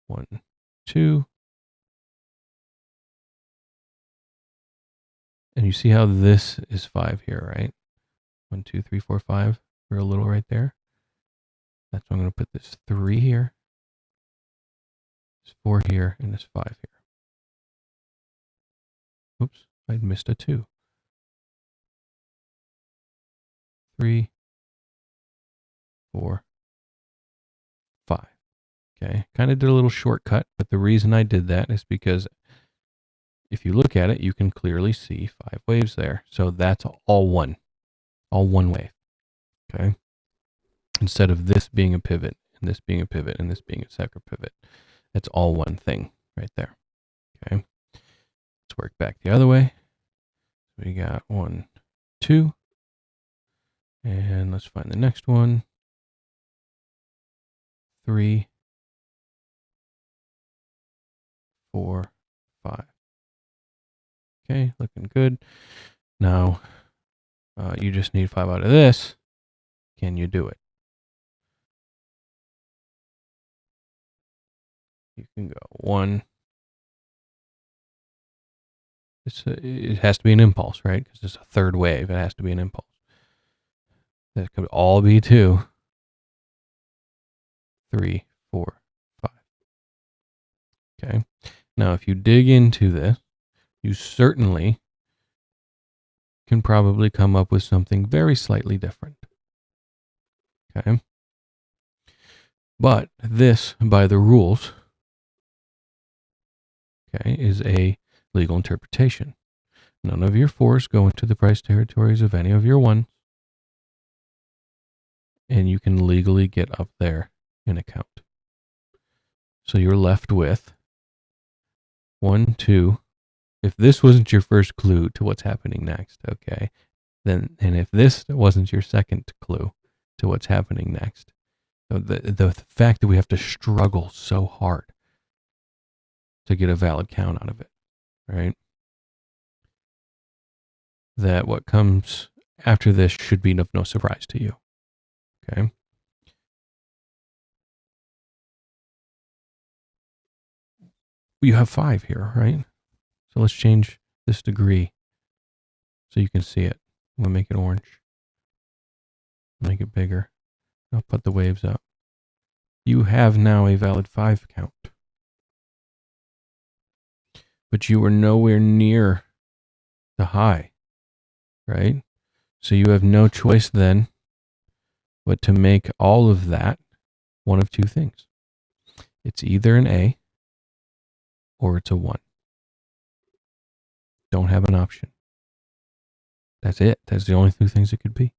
1, 2. And you see how this is 5 here, right? 1, 2, 3, 4, 5. We're a little right there. That's why I'm going to put this 3 here, this 4 here, and this 5 here. Oops, I missed a 2. 3, 4, 5. Okay, kind of did a little shortcut, but the reason I did that is because if you look at it, you can clearly see 5 waves there. So that's all one wave. Okay. Instead of this being a pivot, and this being a pivot, and this being a second pivot, that's all one thing right there. Okay. Let's work back the other way. We got 1, 2, and let's find the next one. 3, 4, 5. Okay, looking good. Now, you just need 5 out of this. Can you do it? You can go 1. It has to be an impulse, right? Because it's a third wave. It has to be an impulse. That could all be 2, 3, 4, 5. Okay. Now, if you dig into this, you certainly can probably come up with something very slightly different. Okay. But this, by the rules, okay, is a legal interpretation. None of your 4s go into the price territories of any of your 1s. and you can legally get up there in a count. So you're left with 1, 2. If this wasn't your first clue to what's happening next, okay, then, and if this wasn't your second clue to what's happening next, the fact that we have to struggle so hard to get a valid count out of it, right? That what comes after this should be of no surprise to you, okay? You have 5 here, right? So let's change this degree so you can see it. I'm gonna make it orange. Make it bigger. I'll put the waves up. You have now a valid 5 count. But you were nowhere near the high, right? So you have no choice then but to make all of that one of 2 things. It's either an A or it's a 1. Don't have an option. That's it. That's the only 2 things it could be.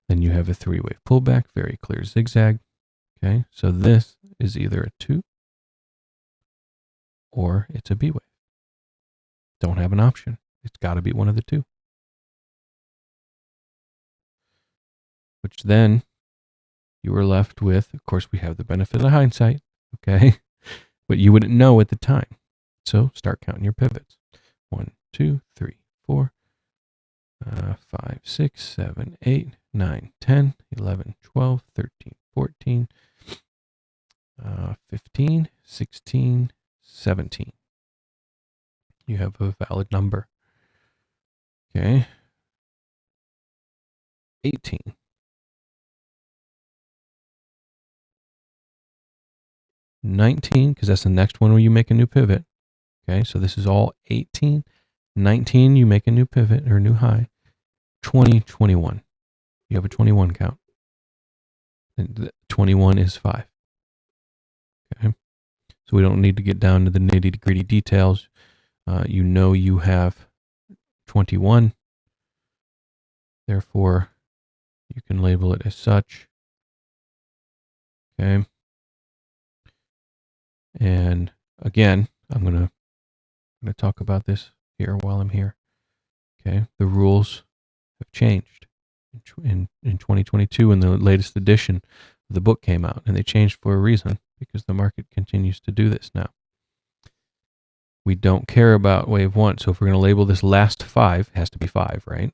Then you have a 3-wave pullback, very clear zigzag. Okay, so this is either a 2 or it's a B wave. Don't have an option. It's got to be one of the 2. Which then you are left with, of course, we have the benefit of hindsight, okay? But you wouldn't know at the time. So start counting your pivots. 1, 2, 3, 4, 5, 6, 7, 8, 9, 10, 11, 12, 13, 14, 15, 16, 17. You have a valid number. Okay. 18. 19, because that's the next one where you make a new pivot. Okay, so this is all 18. 19, you make a new pivot or a new high. 20, 21. You have a 21 count. And 21 is 5. Okay, so we don't need to get down to the nitty gritty details. You know you have 21. Therefore, you can label it as such. Okay. And again, I'm going to talk about this here while I'm here. Okay. The rules have changed in 2022 when the latest edition of the book came out, and they changed for a reason because the market continues to do this now. We don't care about wave 1. So if we're going to label this last 5, it has to be 5, right?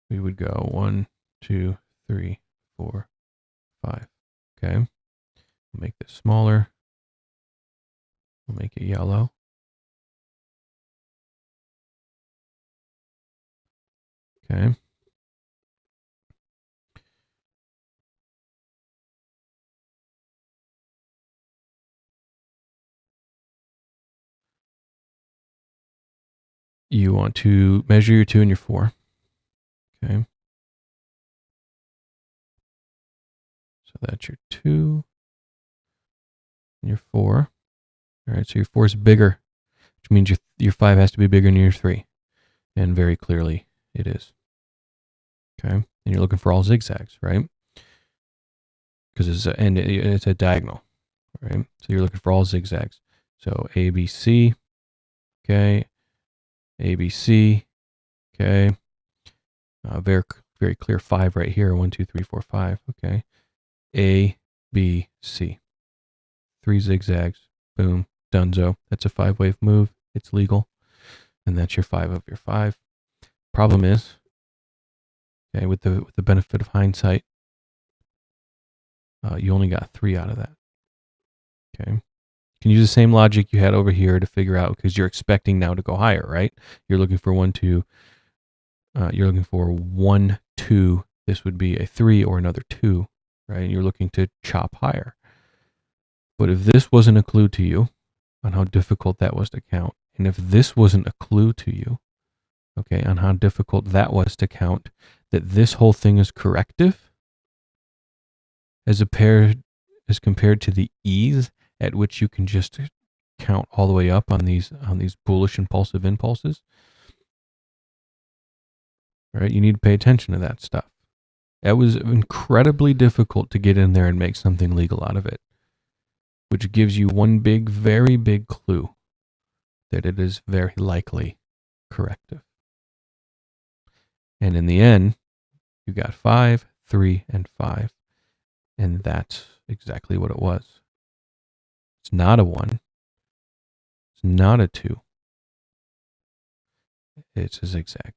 We would go 1, 2, 3, 4, 5. Okay. We'll make this smaller. We'll make it yellow. Okay. You want to measure your 2 and your 4. Okay. So that's your 2 and your 4. All right. So your 4 is bigger, which means your 5 has to be bigger than your 3. And very clearly it is. Okay. And you're looking for all zigzags, right? Because it's a diagonal, right? So you're looking for all zigzags. So A, B, C. Okay. A, B, C. Okay. Very clear 5 right here. 1, 2, 3, 4, 5. Okay. A, B, C. 3 zigzags. Boom. Dunzo. That's a 5-wave move. It's legal. And that's your 5 of your 5. Problem is, okay, with the benefit of hindsight, you only got 3 out of that. Okay. You can use the same logic you had over here to figure out, because you're expecting now to go higher, right? You're looking for 1, 2. You're looking for 1, 2. This would be a 3 or another 2, right? You're looking to chop higher. But if this wasn't a clue to you on how difficult that was to count, and if this wasn't a clue to you, okay, on how difficult that was to count, that this whole thing is corrective, as compared to the ease at which you can just count all the way up on these bullish impulsive impulses, right? You need to pay attention to that stuff. It was incredibly difficult to get in there and make something legal out of it, which gives you one big, very big clue that it is very likely corrective. And in the end, you got 5, 3, and 5. And that's exactly what it was. It's not a 1. It's not a 2. It's a zigzag.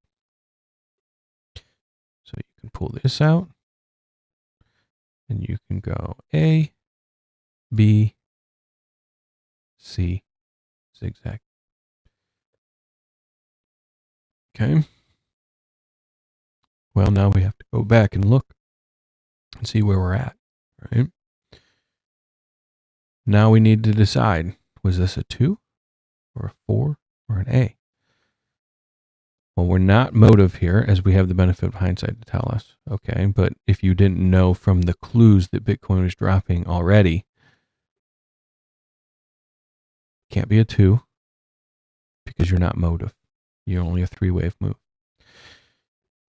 So you can pull this out, and you can go A, B, C, zigzag. Okay. Well, now we have to go back and look and see where we're at, right? Now we need to decide, was this a 2 or a 4 or an A? Well, we're not motive here, as we have the benefit of hindsight to tell us, okay? But if you didn't know from the clues that Bitcoin was dropping already, can't be a 2 because you're not motive. You're only a 3-wave move.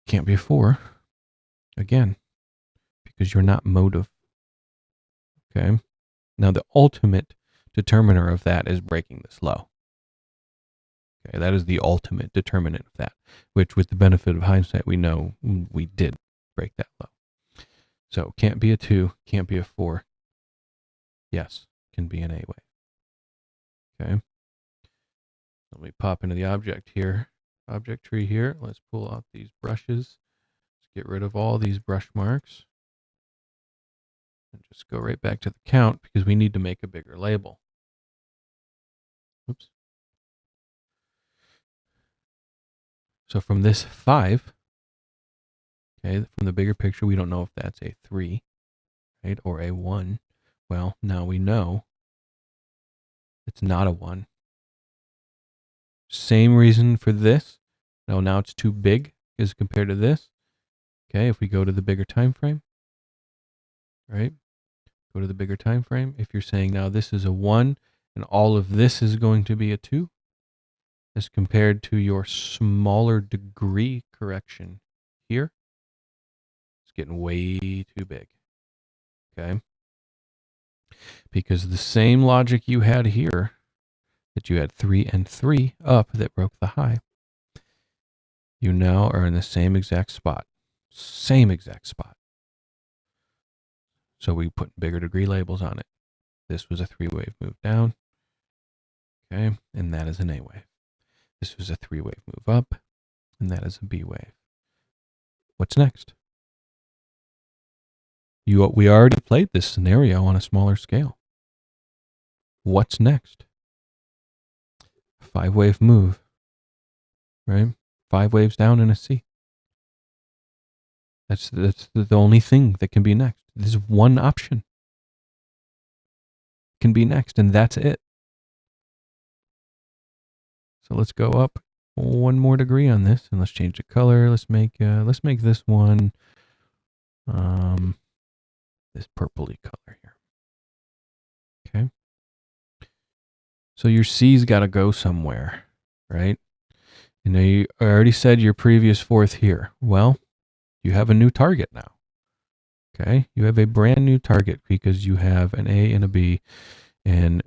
Can't be a 4, again, because you're not motive, okay? Now, the ultimate determiner of that is breaking this low. Okay, that is the ultimate determinant of that, which with the benefit of hindsight, we know we did break that low. So can't be a 2, can't be a 4. Yes, can be an A wave. Okay. Let me pop into the object tree here. Let's pull out these brushes. Let's get rid of all these brush marks. And just go right back to the count because we need to make a bigger label. Oops. So from this 5, okay, from the bigger picture, we don't know if that's a 3, right, or a 1. Well, now we know it's not a 1. Same reason for this. No, now it's too big as compared to this. Okay, if we go to the bigger time frame, right? Go to the bigger time frame. If you're saying now this is a 1 and all of this is going to be a 2, as compared to your smaller degree correction here, it's getting way too big. Okay? Because the same logic you had here, that you had 3 and 3 up that broke the high, you now are in the same exact spot. Same exact spot. So we put bigger degree labels on it. This was a 3-wave move down. Okay, and that is an A wave. This was a 3-wave move up, and that is a B wave. What's next? We already played this scenario on a smaller scale. What's next? 5-wave move, right? 5 waves down in a C. That's the only thing that can be next. There's one option can be next, and that's it. So let's go up 1 more degree on this, and let's change the color. Let's make this one this purpley color here. Okay. So your C's got to go somewhere, right? And you already said your previous 4th here. Well, you have a new target now. Okay, you have a brand new target because you have an A and a B, and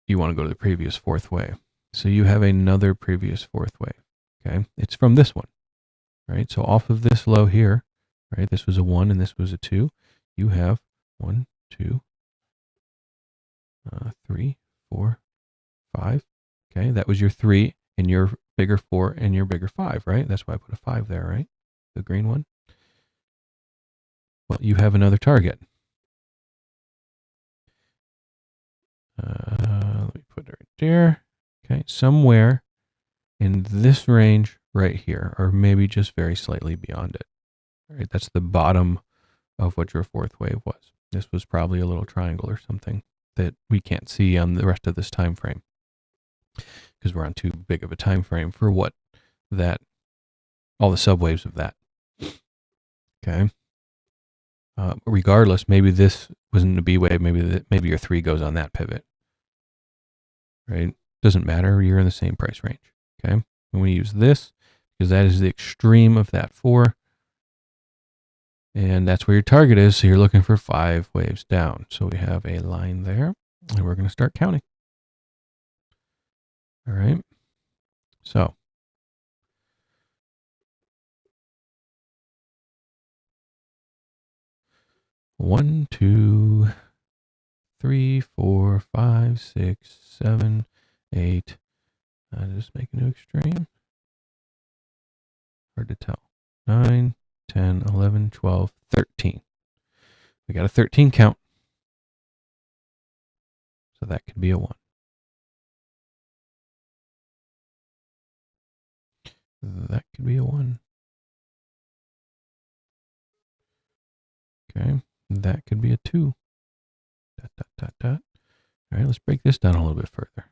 you want to go to the previous 4th wave. So you have another previous 4th wave. Okay, it's from this one, right? So off of this low here, right? This was a 1 and this was a 2. You have 1, 2, 3, 4, 5. Okay, that was your 3 and your bigger 4 and your bigger 5, right? That's why I put a 5 there, right? The green one. Well, you have another target. Let me put it right there. Okay, somewhere in this range right here, or maybe just very slightly beyond it. Right, that's the bottom of what your 4th wave was. This was probably a little triangle or something that we can't see on the rest of this time frame because we're on too big of a time frame for what that, all the subwaves of that. Okay. Regardless, maybe this wasn't a B wave. Maybe your 3 goes on that pivot. Right? Doesn't matter. You're in the same price range. Okay. And we use this because that is the extreme of that 4. And that's where your target is. So you're looking for 5 waves down. So we have a line there, and we're going to start counting. All right. So 1, 2, 3, 4, 5, 6, 7, 8. I just make a new extreme. Hard to tell. 9, 10, 11, 12, 13. We got a 13 count. So that could be a 1. That could be a 1. Okay. That could be a 2. Dot, dot, dot, dot. All right, let's break this down a little bit further.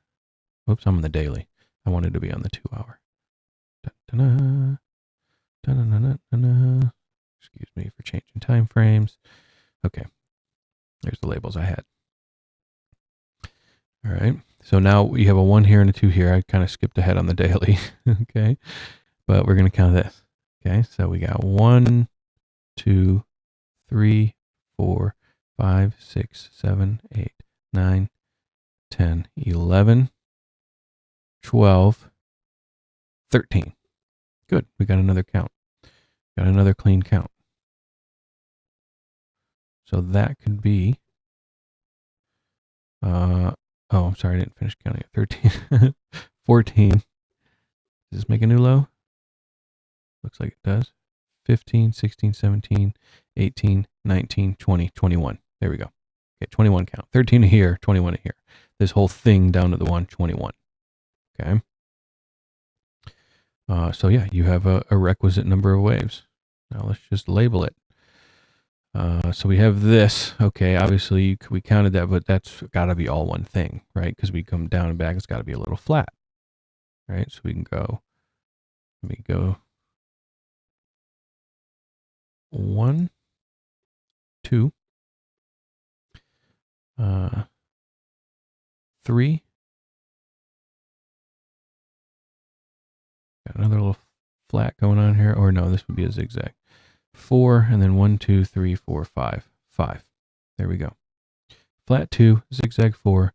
Oops, I'm on the daily. I wanted to be on the 2 hour. Da-da-da, da-da-da-da-da. Excuse me for changing time frames. Okay. There's the labels I had. All right. So now we have a 1 here and a 2 here. I kind of skipped ahead on the daily. Okay. But we're going to count this. Okay. So we got 1, 2, 3, 4, 5, 6, 7, 8, 9, 10, 11, 12, 13. Good. We got another count. Got another clean count. So that could be, oh, I'm sorry. I didn't finish counting at 13. 14. Does this make a new low? Looks like it does. 15, 16, 17, 18, 19, 20, 21. There we go. Okay, 21 count. 13 here, 21 here. This whole thing down to the 1, 21. Okay. So yeah, you have a requisite number of waves. Now let's just label it. So we have this. Okay, obviously we counted that, but that's got to be all one thing, right? Because we come down and back, it's got to be a little flat, right? So we can go, let me go 1, 2, 3. Got another little flat going on here. Or no, this would be a zigzag. 4, and then 1, 2, 3, 4, 5. 5. There we go. Flat 2, zigzag 4,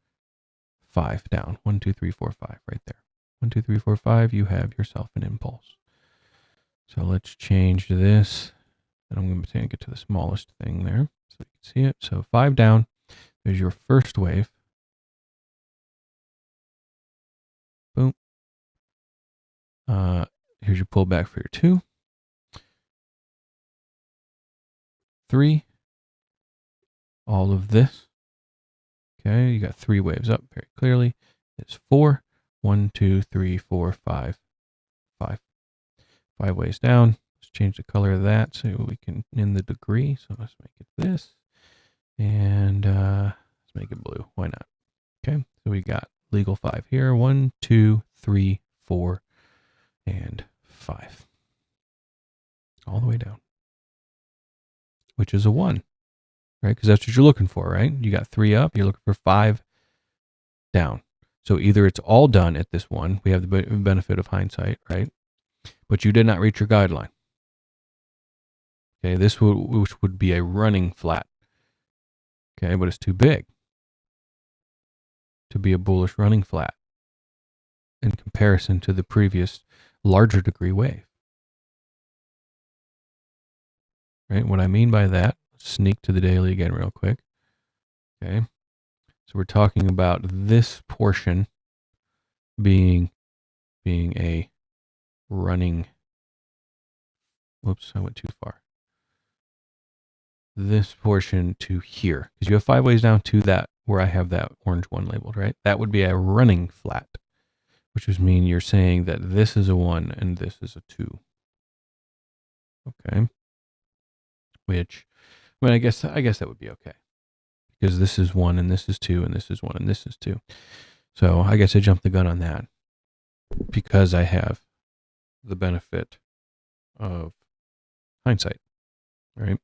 5 down. 1, 2, 3, 4, 5 right there. 1, 2, 3, 4, 5. You have yourself an impulse. So let's change this. And I'm going to get to the smallest thing there so you can see it. So 5 down. There's your first wave. Boom. Here's your pullback for your 2. 3. All of this. Okay, you got 3 waves up very clearly. It's 4. 1, 2, 3, 4, 5. 5. 5 ways down. Let's change the color of that so we can in the degree. So let's make it this. And let's make it blue. Why not? Okay, so we got legal 5 here. 1, 2, 3, 4, and 5. All the way down. Which is a 1. Right? Because that's what you're looking for, right? You got 3 up. You're looking for 5 down. So either it's all done at this 1. We have the benefit of hindsight, right? But you did not reach your guideline. Okay, this which would be a running flat. Okay, but it's too big to be a bullish running flat in comparison to the previous larger degree wave. Right? What I mean by that, sneak to the daily again real quick. Okay. So we're talking about this portion being a running, whoops, I went too far. This portion to here, because you have 5 ways down to that where I have that orange one labeled, right? That would be a running flat, which would mean you're saying that this is a 1 and this is a 2. Okay. Which, I mean, I guess that would be okay. Because this is 1 and this is 2 and this is 1 and this is 2. So I guess I jumped the gun on that because I have the benefit of hindsight, right?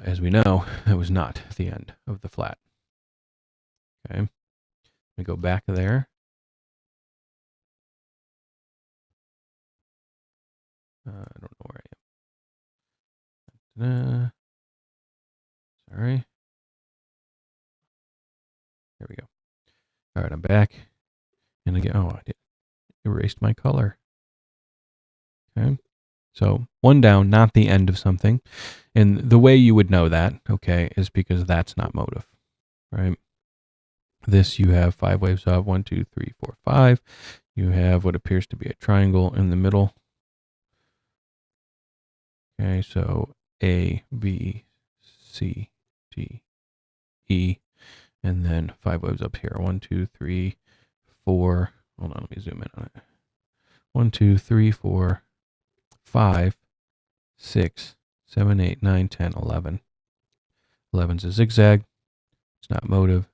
As we know, that was not the end of the flat. Okay. Let me go back there. I don't know where I am. Sorry. There we go. All right, I'm back. And again, oh, I erased my color. Okay. So 1 down, not the end of something. And the way you would know that, okay, is because that's not motive, right? This, you have 5 waves of 1, 2, 3, 4, 5. You have what appears to be a triangle in the middle. Okay, so A, B, C, D, E, and then 5 waves up here. 1, 2, 3, 4. Hold on, let me zoom in on it. 1, 2, 3, 4, 5, 6, 7, 8, 9, 10, 11. 11's a zigzag. It's not motive.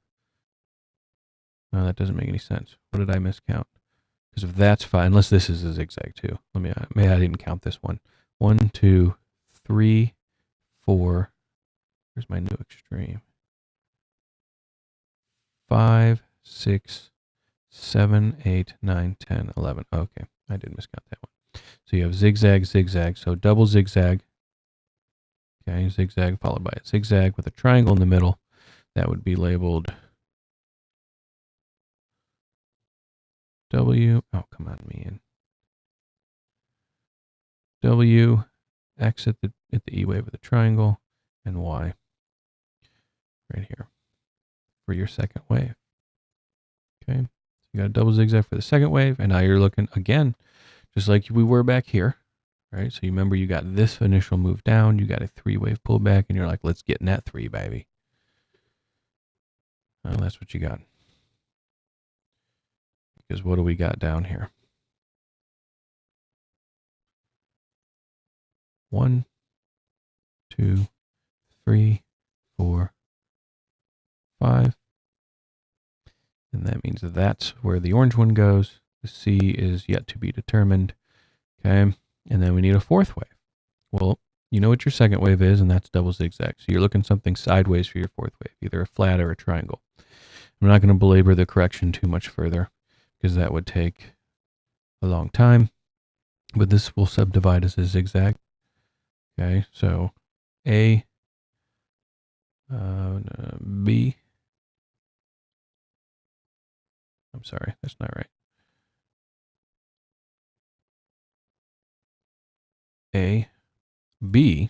No, that doesn't make any sense. What did I miscount? Because if that's 5, unless this is a zigzag too. Maybe I didn't count this one. 1, 2, 3, 4. Where's my new extreme? 5, 6, 7, 8, 9, 10, 11. Okay, I did miscount that one. So you have zigzag, zigzag. So double zigzag. Okay, zigzag followed by a zigzag with a triangle in the middle. That would be labeled W. Oh, come on, man. W, X at the E wave with a triangle, and Y right here for your second wave. Okay, so you got a double zigzag for the second wave, and now you're looking again, just like we were back here, right? So you remember you got this initial move down, you got a 3-wave pullback, and you're like, let's get net 3, baby. And that's what you got. Because what do we got down here? 1, 2, 3, 4, 5. And that means that's where the orange one goes. The C is yet to be determined. Okay. And then we need a 4th wave. Well, you know what your second wave is, and that's double zigzag. So you're looking something sideways for your 4th wave, either a flat or a triangle. I'm not going to belabor the correction too much further because that would take a long time. But this will subdivide as a zigzag. Okay. So A, B. I'm sorry, that's not right. A, B,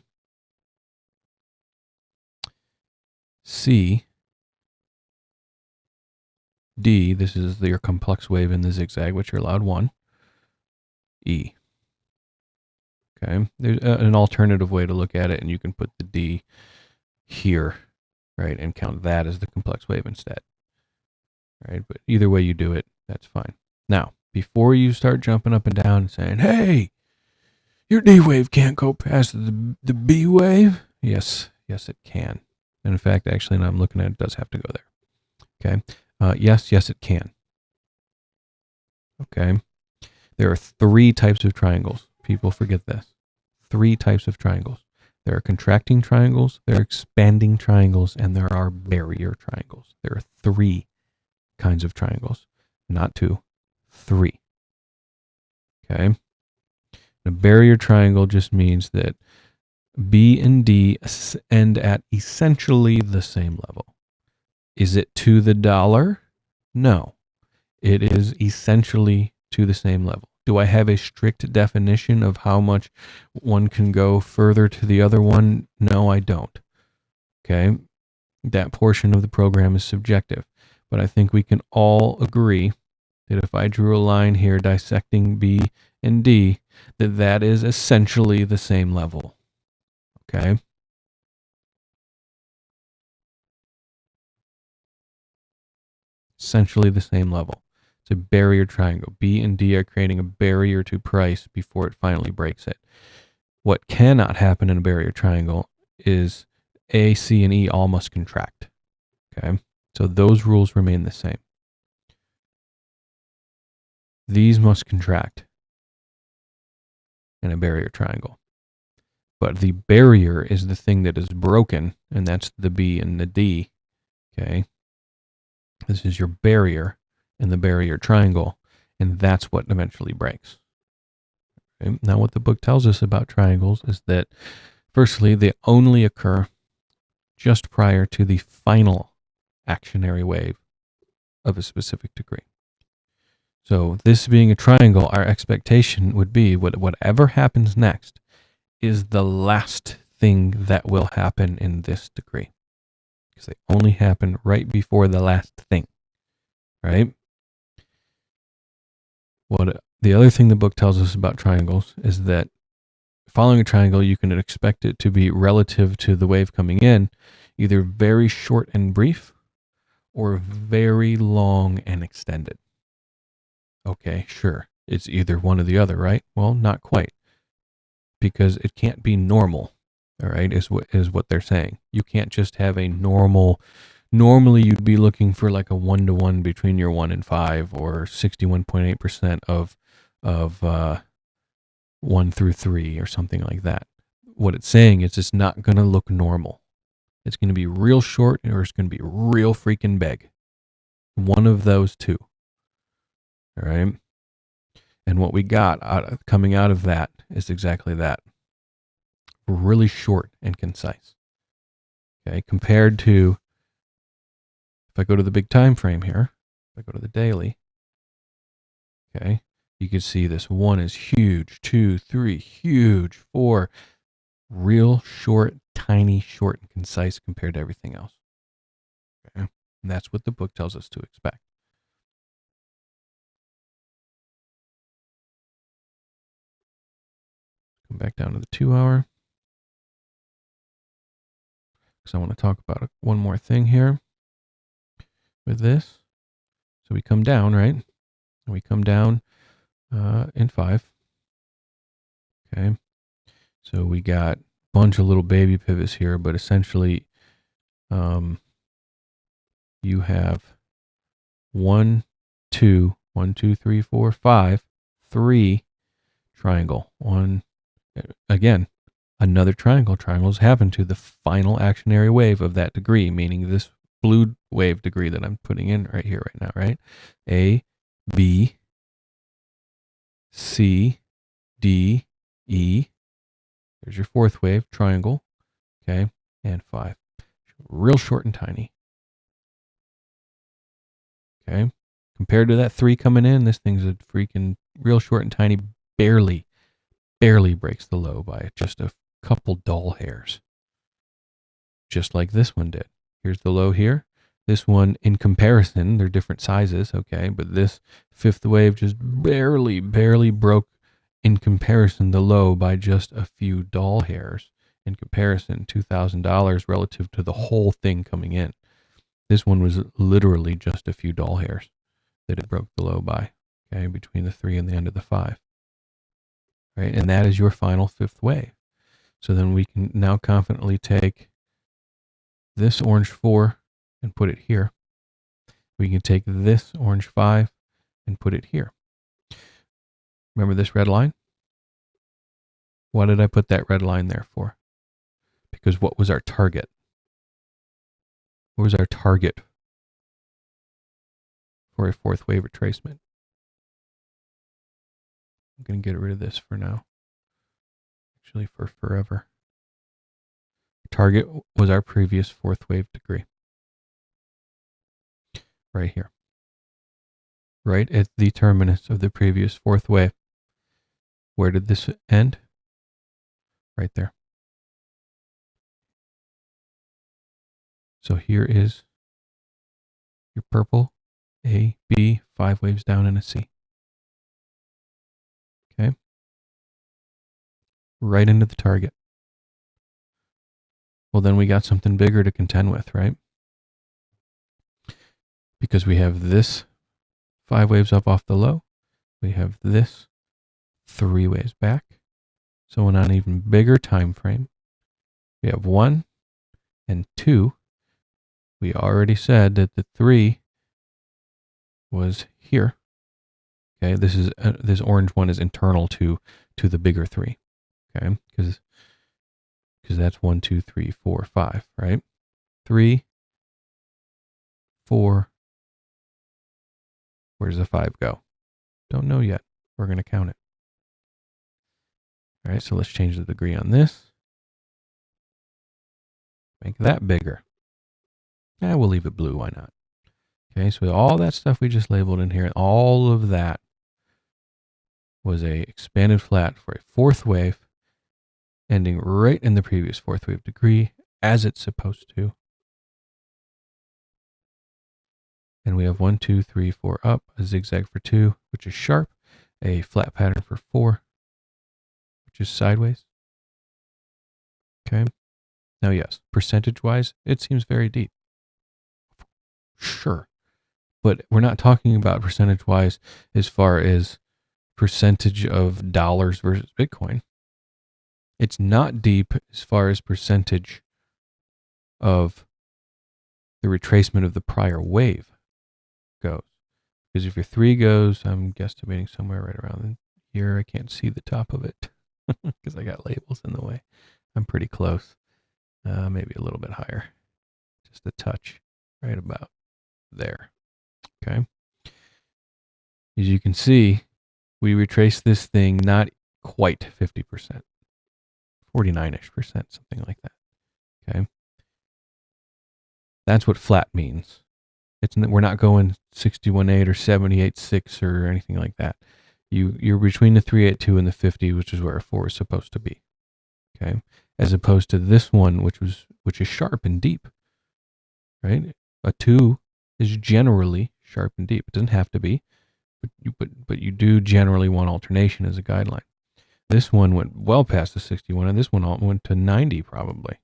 C, D. This is your complex wave in the zigzag, which you're allowed 1. E. Okay. There's an alternative way to look at it, and you can put the D here, right, and count that as the complex wave instead. Right. But either way you do it, that's fine. Now, before you start jumping up and down and saying, hey, your D wave can't go past the B wave. Yes, it can. And in fact, actually, now I'm looking at it, does have to go there. Okay. Yes, it can. Okay. There are 3 types of triangles. People forget this. 3 types of triangles. There are contracting triangles, there are expanding triangles, and there are barrier triangles. There are 3 kinds of triangles, not 2, 3. Okay. A barrier triangle just means that B and D end at essentially the same level. Is it to the dollar? No. It is essentially to the same level. Do I have a strict definition of how much one can go further to the other one? No, I don't. Okay. That portion of the program is subjective. But I think we can all agree that if I drew a line here dissecting B and D, that is essentially the same level. Okay. Essentially the same level. It's a barrier triangle. B and D are creating a barrier to price before it finally breaks it. What cannot happen in a barrier triangle is A, C, and E all must contract. Okay. So those rules remain the same. These must contract in a barrier triangle. But the barrier is the thing that is broken, and that's the B and the D. Okay. This is your barrier in the barrier triangle, and that's what eventually breaks. Okay? Now, what the book tells us about triangles is that, firstly, they only occur just prior to the final actionary wave of a specific degree. So this being a triangle, our expectation would be whatever happens next is the last thing that will happen in this degree, because they only happen right before the last thing, right? The other thing the book tells us about triangles is that following a triangle, you can expect it to be relative to the wave coming in, either very short and brief or very long and extended. Okay, sure. It's either one or the other, right? Well, not quite, because it can't be normal. All right, is what they're saying. You can't just have a normal. Normally, you'd be looking for like a 1-to-1 between your 1 and 5, or 61.8% of 1 through 3, or something like that. What it's saying is it's not going to look normal. It's going to be real short, or it's going to be real freaking big. One of those two. All right. And what we got coming out of that is exactly that. Really short and concise. Okay. Compared to, if I go to the big time frame here, if I go to the daily, okay, you can see this 1 is huge, 2, 3, huge, 4, real short, tiny, short, and concise compared to everything else. Okay. And that's what the book tells us to expect. Come back down to the 2-hour, because I want to talk about one more thing here with this. So we come down, right? We come down in 5. Okay. So we got a bunch of little baby pivots here, but essentially you have 1, 2, 1, 2, 3, 4, 5, 3 triangle. Again, another triangle. Triangles happen to the final actionary wave of that degree, meaning this blue wave degree that I'm putting in right here, right now, right? A, B, C, D, E. There's your 4th wave, triangle. Okay. And 5. Real short and tiny. Okay. Compared to that 3 coming in, this thing's a freaking real short and tiny, barely breaks the low by just a couple dull hairs. Just like this one did. Here's the low here. This one, in comparison, they're different sizes, okay? But this 5th wave just barely broke, in comparison, the low by just a few dull hairs. In comparison, $2,000 relative to the whole thing coming in. This one was literally just a few dull hairs that it broke the low by, okay, between the 3 and the end of the 5. Right? And that is your final 5th wave. So then we can now confidently take this orange 4 and put it here. We can take this orange 5 and put it here. Remember this red line? Why did I put that red line there for? Because what was our target? What was our target for a 4th wave retracement? I'm going to get rid of this for now. Actually, for forever. Target was our previous 4th wave degree. Right here. Right at the terminus of the previous 4th wave. Where did this end? Right there. So here is your purple A, B, 5 waves down, and a C. Okay. Right into the target. Well, then we got something bigger to contend with, right? Because we have this 5 waves up off the low. We have this 3 waves back. So on an even bigger time frame, we have 1 and 2. We already said that the 3 was here. Okay, this orange one is internal to the bigger 3. Okay, because that's 1, 2, 3, 4, 5, right? 3, 4. Where does the 5 go? Don't know yet. We're going to count it. All right, so let's change the degree on this. Make that bigger. Yeah, we'll leave it blue. Why not? Okay, so all that stuff we just labeled in here, all of that was a expanded flat for a fourth wave, ending right in the previous fourth wave degree, as it's supposed to. And we have 1, 2, 3, 4 up, a zigzag for 2, which is sharp, a flat pattern for 4, which is sideways. Okay. Now, yes, percentage-wise, it seems very deep. Sure. But we're not talking about percentage-wise as far as percentage of dollars versus Bitcoin. It's not deep as far as percentage of the retracement of the prior wave goes. Because if your 3 goes, I'm guesstimating somewhere right around here. I can't see the top of it because I got labels in the way. I'm pretty close. Maybe a little bit higher. Just a touch. Right about there. Okay. As you can see, we retrace this thing not quite 50%. 49-ish%, something like that. Okay. That's what flat means. We're not going 61.8 or 78.6 or anything like that. You're between the 382 and the 50, which is where a 4 is supposed to be. Okay. As opposed to this one, which is sharp and deep. Right? A 2 is generally sharp and deep. It doesn't have to be, but you do generally want alternation as a guideline. This one went well past the 61, and this one went to 90 probably.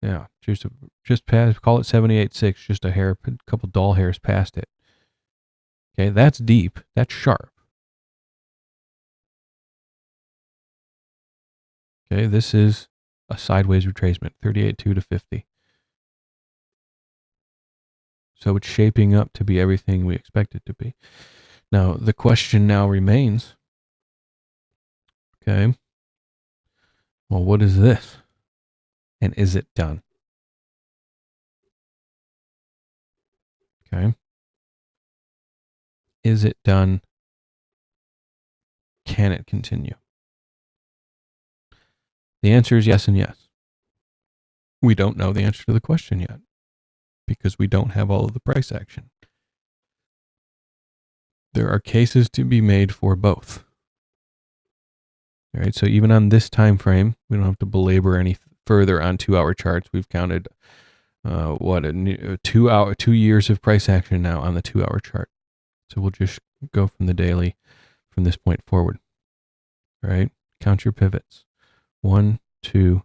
Yeah, just past, call it 78.6, just a couple dull hairs past it. Okay, that's deep. That's sharp. Okay, this is a sideways retracement, 38.2 to 50. So it's shaping up to be everything we expect it to be. Now, the question now remains, okay, well, what is this? And is it done? Okay. Is it done? Can it continue? The answer is yes and yes. We don't know the answer to the question yet because we don't have all of the price action. There are cases to be made for both. All right, so even on this time frame, we don't have to belabor any further on 2-hour charts. We've counted 2 years of price action now on the 2-hour chart. So we'll just go from the daily from this point forward. All right, count your pivots. 1, 2,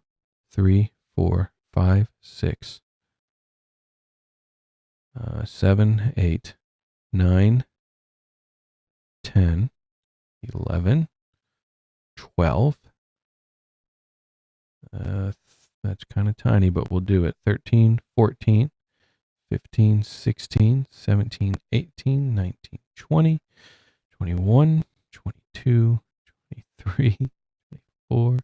3, 4, 5, 6, 7, 8, 9, 10, 11, 12. That's kind of tiny, but we'll do it. 13, 14, 15, 16, 17, 18, 19, 20, 21, 22, 23, 24,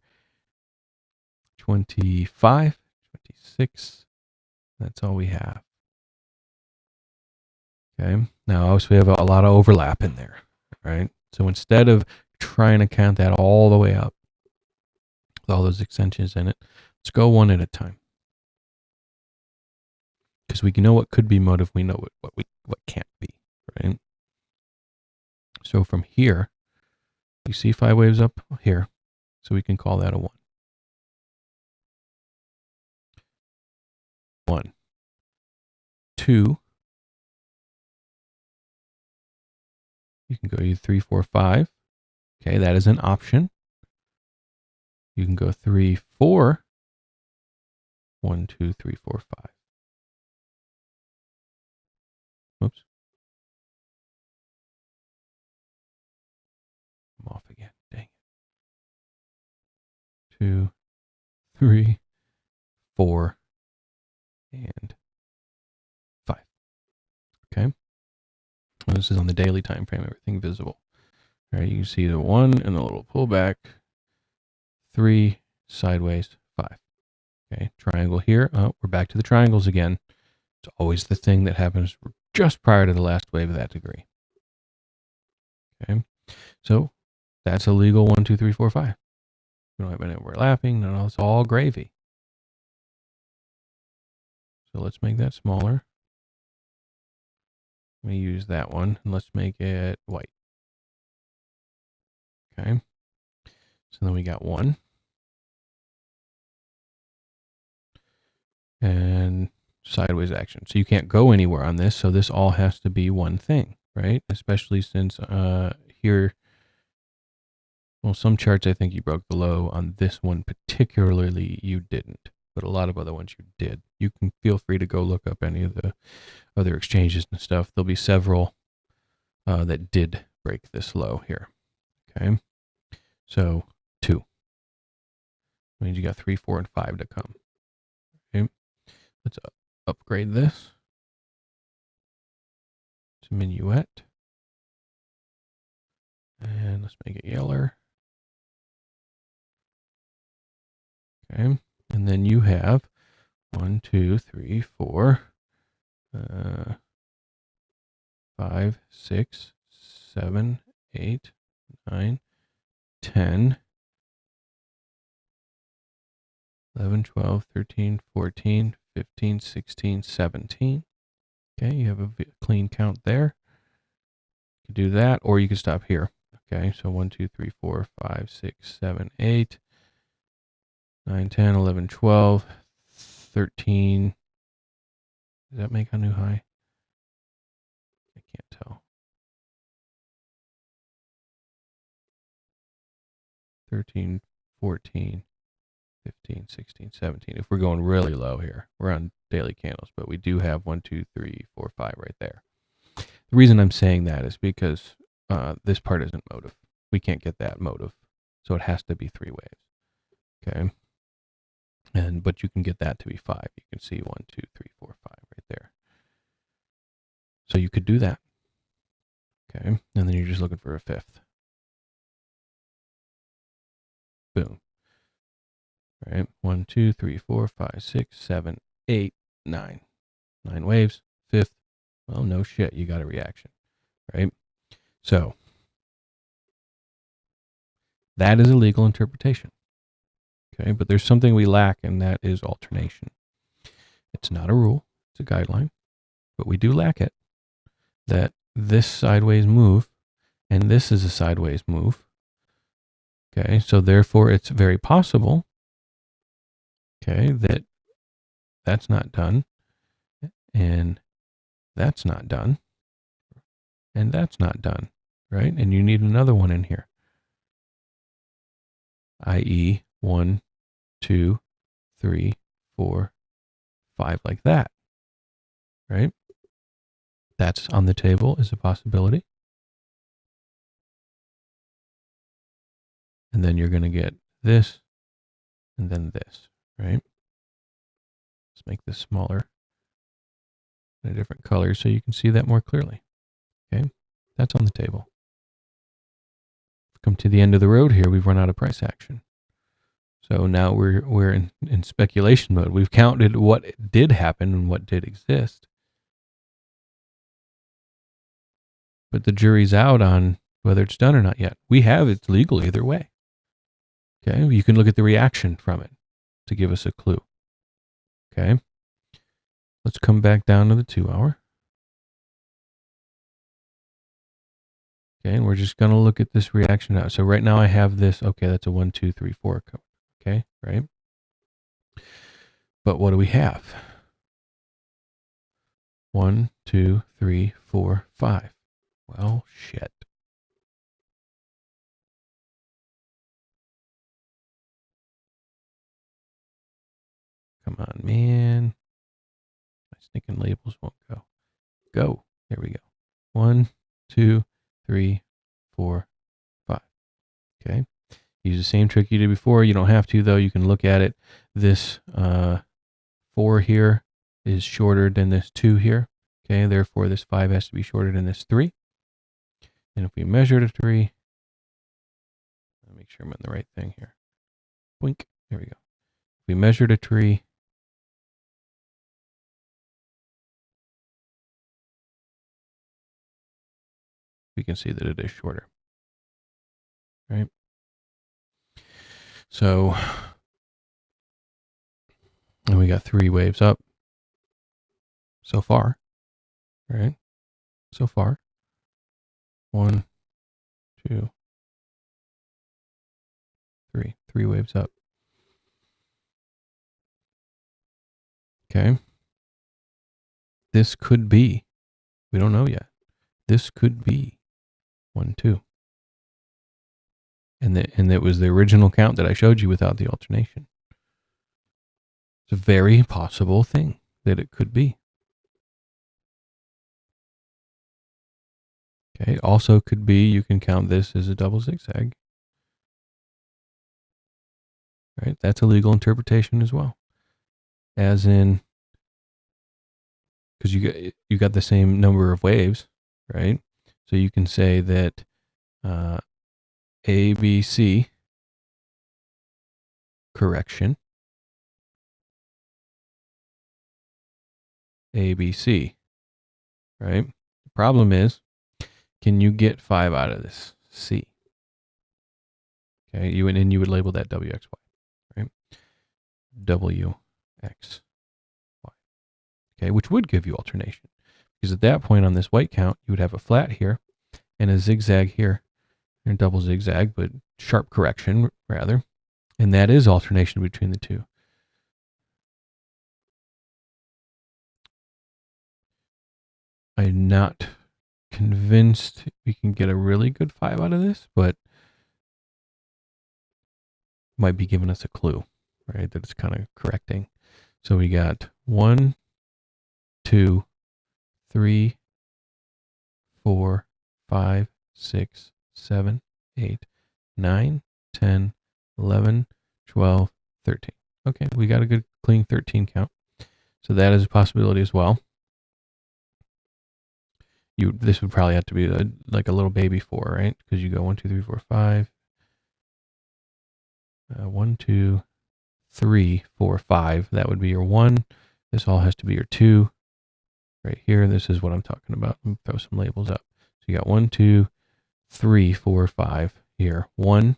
25, 26. That's all we have. Okay. Now, obviously, we have a lot of overlap in there, right? So instead of trying to count that all the way up with all those extensions in it, let's go one at a time. Because we know what could be motive, we know what can't be, right? So from here, you see 5 waves up here, so we can call that a 1. 1. 2. You can go either 3, 4, 5. Okay, that is an option. You can go 3, 4. 1, 2, 3, 4, 5. Oops. I'm off again. Dang it. 2, 3, 4, and 5. Okay. Well, this is on the daily time frame, everything visible. All right, you can see the 1 and the little pullback, 3, sideways, 5. Okay, triangle here. Oh, we're back to the triangles again. It's always the thing that happens just prior to the last wave of that degree. Okay, so That's a legal 1, 2, 3, 4, 5. We don't have any overlapping. No, it's all gravy. So let's make that smaller. Let me use that one, and let's make it white. Okay. So then we got 1. And sideways action. So you can't go anywhere on this, so this all has to be one thing, right? Especially since here, well, some charts I think you broke the low. On this one particularly, you didn't. But a lot of other ones you did. You can feel free to go look up any of the other exchanges and stuff. There'll be several that did break this low here. Okay. So 2. That means you got 3, 4, and 5 to come. Okay. Let's upgrade this to minuet. And let's make it yeller. Okay. And then you have 1, 2, 3, 4, 5, 6, 7, 8, 9, 10, 11, 12, 13, 14, 15, 16, 17. Okay, you have a clean count there. You can do that, or you can stop here. Okay, so 1, 2, 3, 4, 5, 6, 7, 8, 9, 10, 11, 12, 13. Does that make a new high? I can't tell. 13, 14, 15, 16, 17. If we're going really low here, we're on daily candles, but we do have 1, 2, 3, 4, 5 right there. The reason I'm saying that is because this part isn't motive. We can't get that motive. So it has to be 3 waves. Okay. But you can get that to be 5. You can see 1, 2, 3, 4, 5 right there. So you could do that. Okay. And then you're just looking for a 5th. Boom. All right. 1, 2, 3, 4, 5, 6, 7, 8, 9. 9 waves. 5th. Well, no shit. You got a reaction. Right. So that is a legal interpretation. Okay. But there's something we lack, and that is alternation. It's not a rule. It's a guideline. But we do lack it. That this sideways move and this is a sideways move. Okay, so therefore it's very possible, okay, that that's not done, and that's not done, and that's not done, right? And you need another one in here, i.e. 1, 2, 3, 4, 5, like that, right? That's on the table as a possibility. And then you're going to get this, and then this, right? Let's make this smaller in a different color so you can see that more clearly. Okay, that's on the table. Come to the end of the road here, we've run out of price action. So now we're in speculation mode. We've counted what did happen and what did exist. But the jury's out on whether it's done or not yet. We have it's legal either way. Okay, you can look at the reaction from it to give us a clue. Okay, let's come back down to the 2 hour. Okay, and we're just going to look at this reaction now. So right now I have this, okay, that's a 1, 2, 3, 4. Okay, right? But what do we have? 1, 2, 3, 4, 5. Well, shit. Come on, man. My stinking labels won't go. Go. There we go. 1, 2, 3, 4, 5. Okay. Use the same trick you did before. You don't have to, though. You can look at it. This 4 here is shorter than this 2 here. Okay. Therefore, this 5 has to be shorter than this 3. And if we measure the 3, let me make sure I'm on the right thing here. Blink. There we go. If we measure the tree, we can see that it is shorter. right? So, and we got 3 waves up so far, right? So far. 1, 2, 3. 3 waves up. Okay. This could be, we don't know yet. This could be 1, 2. And it was the original count that I showed you without the alternation. It's a very possible thing that it could be. Okay. Also could be, you can count this as a double zigzag. Right? That's a legal interpretation as well. As in, because you got the same number of waves, right? So you can say that ABC correction, ABC, right? The problem is, can you get 5 out of this C? Okay, you would label that WXY, right? WXY, okay, which would give you alternation. Because at that point on this white count, you would have a flat here and a zigzag here, and a double zigzag, but sharp correction rather. And that is alternation between the two. I'm not convinced we can get a really good 5 out of this, but might be giving us a clue, right? That it's kind of correcting. So we got 1, 2, 3, 4, 5, 6, 7, 8, 9, 10, 11, 12, 13. Okay, we got a good clean 13 count. So that is a possibility as well. This would probably have to be like a little baby 4, right? Because you go 1, 2, 3, 4, 5. 1, 2, 3, 4, 5. That would be your 1. This all has to be your 2. Right here, this is what I'm talking about. Let me throw some labels up. So you got 1, 2, 3, 4, 5 here. 1,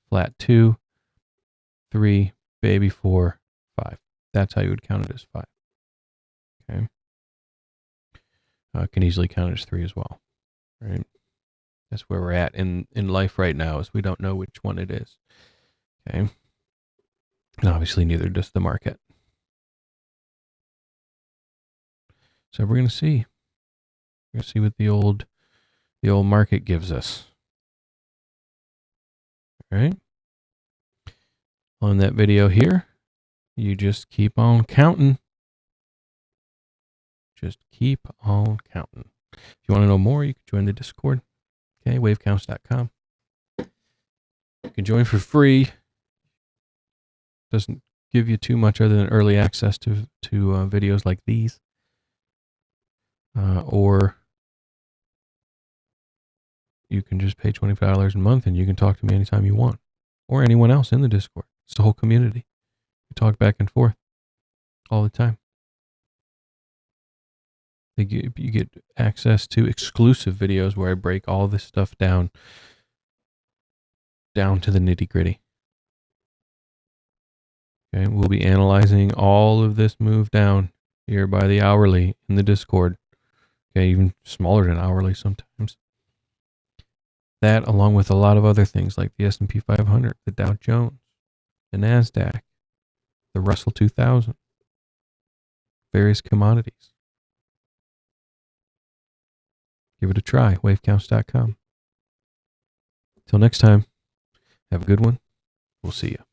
flat 2, 3, baby 4, 5. That's how you would count it as 5. Okay. Can easily count it as 3 as well. Right. That's where we're at in life right now, is we don't know which one it is. Okay. And obviously neither does the market. So we're going to see. We're going to see what the old market gives us. All right. On that video here, you just keep on counting. Just keep on counting. If you want to know more, you can join the Discord. Okay, wavecounts.com. You can join for free. Doesn't give you too much other than early access to videos like these. Or you can just pay $25 a month and you can talk to me anytime you want. Or anyone else in the Discord. It's the whole community. We talk back and forth all the time. You get access to exclusive videos where I break all this stuff down to the nitty gritty. Okay, we'll be analyzing all of this move down here by the hourly in the Discord. Okay, even smaller than hourly sometimes. That, along with a lot of other things like the S&P 500, the Dow Jones, the NASDAQ, the Russell 2000, various commodities. Give it a try, wavecounts.com. Till next time, have a good one. We'll see you.